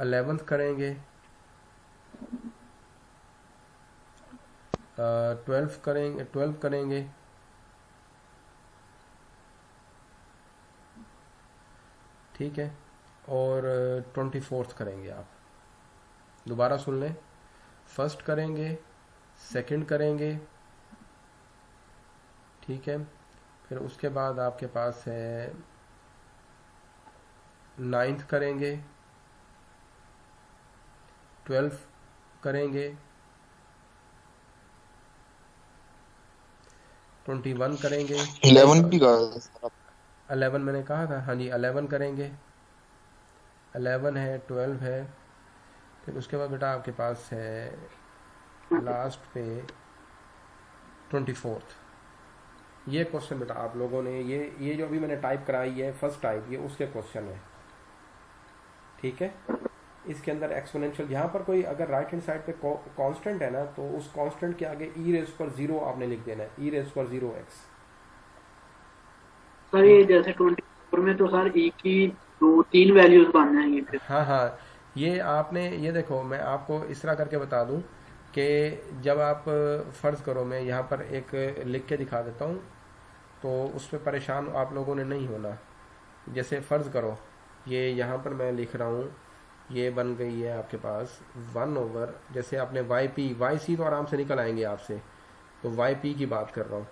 11th करेंगे, 12 करेंगे, ठीक है, और 24th करेंगे आप। दोबारा सुन लें, फर्स्ट करेंगे, सेकंड करेंगे, ठीक है, फिर उसके बाद आपके पास है 9th करेंगे, 12 करेंगे, 21 करेंगे, 11 भी कहा 11 मैंने कहा था, हाँ जी 11 करेंगे, 11 है, 12 है, फिर उसके बाद बेटा आपके पास है लास्ट पे 24th। ये क्वेश्चन बेटा आप लोगों ने ये जो अभी मैंने टाइप कराई है फर्स्ट टाइप, ये उसके क्वेश्चन है। ठीक है, इसके अंदर एक्सपोनेंशियल, यहाँ पर कोई अगर राइट हैंड साइड पे कांस्टेंट है ना, तो उस कांस्टेंट के आगे e रेज पर 0 आपने लिख देना है, e रेज पर 0x। सर ये जैसे 24 में तो सर एक ही 2-3 वैल्यूज बन जाएंगी फिर। हाँ, ये आपने, ये देखो मैं आपको इस तरह करके बता दूं कि जब आप फ़र्ज़ करो, मैं यहाँ पर एक लिख के दिखा देता हूँ तो उस पर परेशान आप लोगों ने नहीं होना। जैसे फ़र्ज़ करो, ये यहाँ पर मैं लिख रहा हूँ, ये बन गई है आपके पास 1/, जैसे आपने yc तो आराम से निकल आएंगे आपसे, तो yp की बात कर रहा हूँ।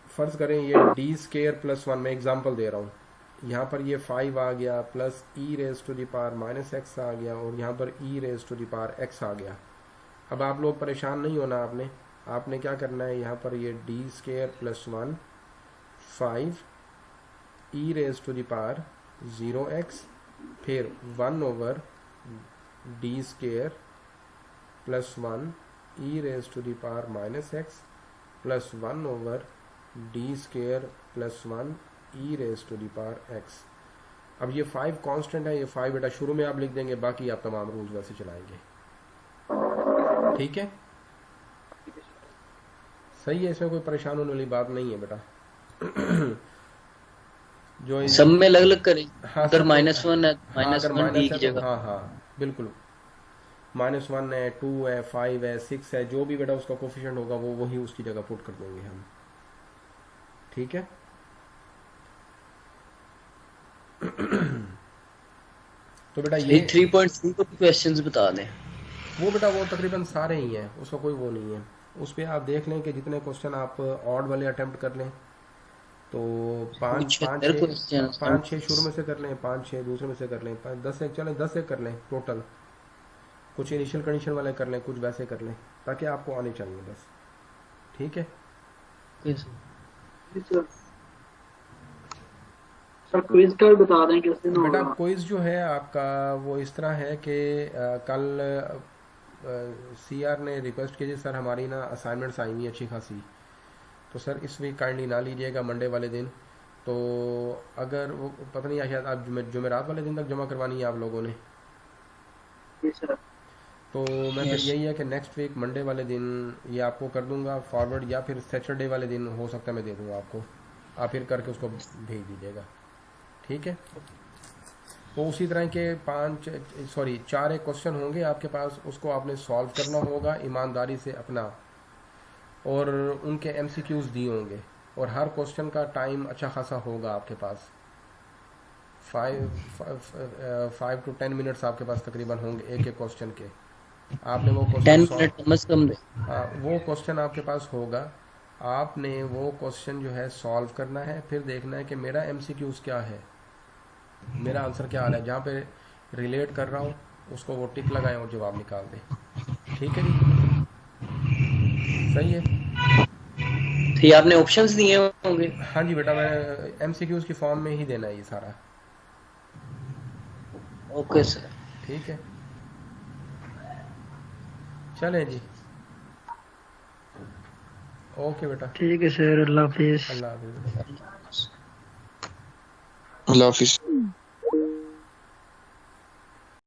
फ़र्ज़ करें ये d² + 1, मैं एग्जांपल दे रहा हूँ, यहाँ पर ये 5 आ गया plus e raise to the power -x आ गया, और यहाँ पर e raise to the power x आ गया। अब आप लोग परेशान नहीं होना, आपने क्या करना है, यहाँ पर ये d² + 1 5 e raise to the power 0x, फिर 1/d² + 1 e raise to the power -x plus 1/d² + 1 e raise to the power x। अब ये 5 कांस्टेंट है, ये 5 बेटा शुरू में आप लिख देंगे, बाकी आप तमाम रूल्स वैसे चलाएंगे। ठीक है, सही है, इसमें कोई परेशान होने वाली बात नहीं है बेटा। जो इस- सब में अलग अलग करें। हाँ, अगर सब- -1 है हाँ, -1 अगर डी माइनस की है तो जगह। हाँ हाँ बिल्कुल, -1 है, 2 है, 5 है, 6 है, जो भी बेटा उसका कोफिशिएंट होगा वो वही उसकी जगह पुट कर देंगे हम। ठीक है। तो बेटा ये 3.3 को क्वेश्चंस बता दें। वो बेटा वो तकरीबन सारे ही हैं, उसका कोई वो नहीं है। उस पर आप देख लें कि जितने क्वेश्चन आप ऑड वाले अटेम्प्ट कर लें तो पाँच 76 questions। 5-6 शुरू में से कर लें, 5-6 दूसरे में से कर लें, 10 एक चलें, 10 एक कर लें टोटल। कुछ इनिशियल कंडीशन वाले कर लें, कुछ वैसे कर लें, ताकि आपको आने चाहिए बस। ठीक है। सर क्विज का भी बता दें कैसे ना बेटा होगा। क्विज जो है आपका वो इस तरह है कि कल CR ने रिक्वेस्ट की थी, सर हमारी ना असाइनमेंट्स आई हुई अच्छी खासी, तो सर इस वीक काइंडली ना लीजिएगा मंडे वाले दिन। तो अगर वो पता नहीं शायद आप जुमेरात वाले दिन तक जमा करवानी है आप लोगों ने, जी सर। तो मैं फिर यही है कि नेक्स्ट वीक मंडे वाले दिन ये आपको कर दूंगा फॉरवर्ड, या फिर सैटरडे वाले दिन हो सकता है मैं दे दूंगा आपको, आप फिर करके उसको भेज दीजिएगा। ठीक है। तो उसी तरह के 4 एक क्वेश्चन होंगे आपके पास, उसको आपने सॉल्व करना होगा ईमानदारी से अपना, और उनके MCQs दिए होंगे, और हर क्वेश्चन का टाइम अच्छा खासा होगा आपके पास। 5 to 10 मिनट्स आपके पास तकरीबन होंगे एक एक क्वेश्चन के। आपने वो 10 क्वेश्चन मिनट कम से कम दे। वो क्वेश्चन आपके पास होगा, आपने वो क्वेश्चन जो है सॉल्व करना है, फिर देखना है कि मेरा MCQs क्या है, मेरा आंसर क्या आ रहा है, जहाँ पे रिलेट कर रहा हूँ उसको वो टिक लगाएं और जवाब निकाल दें। ठीक है जी, सही है। तो ये आपने ऑप्शंस दिए होंगे। हाँ जी बेटा, मैं MCQs की फॉर्म में ही देना है ये सारा। Okay sir. ठीक है, चलें जी, ओके बेटा, ठीक है सर, अल्लाह हाफिज। अल्लाह हाफिज़। अल्लाह हाफिज।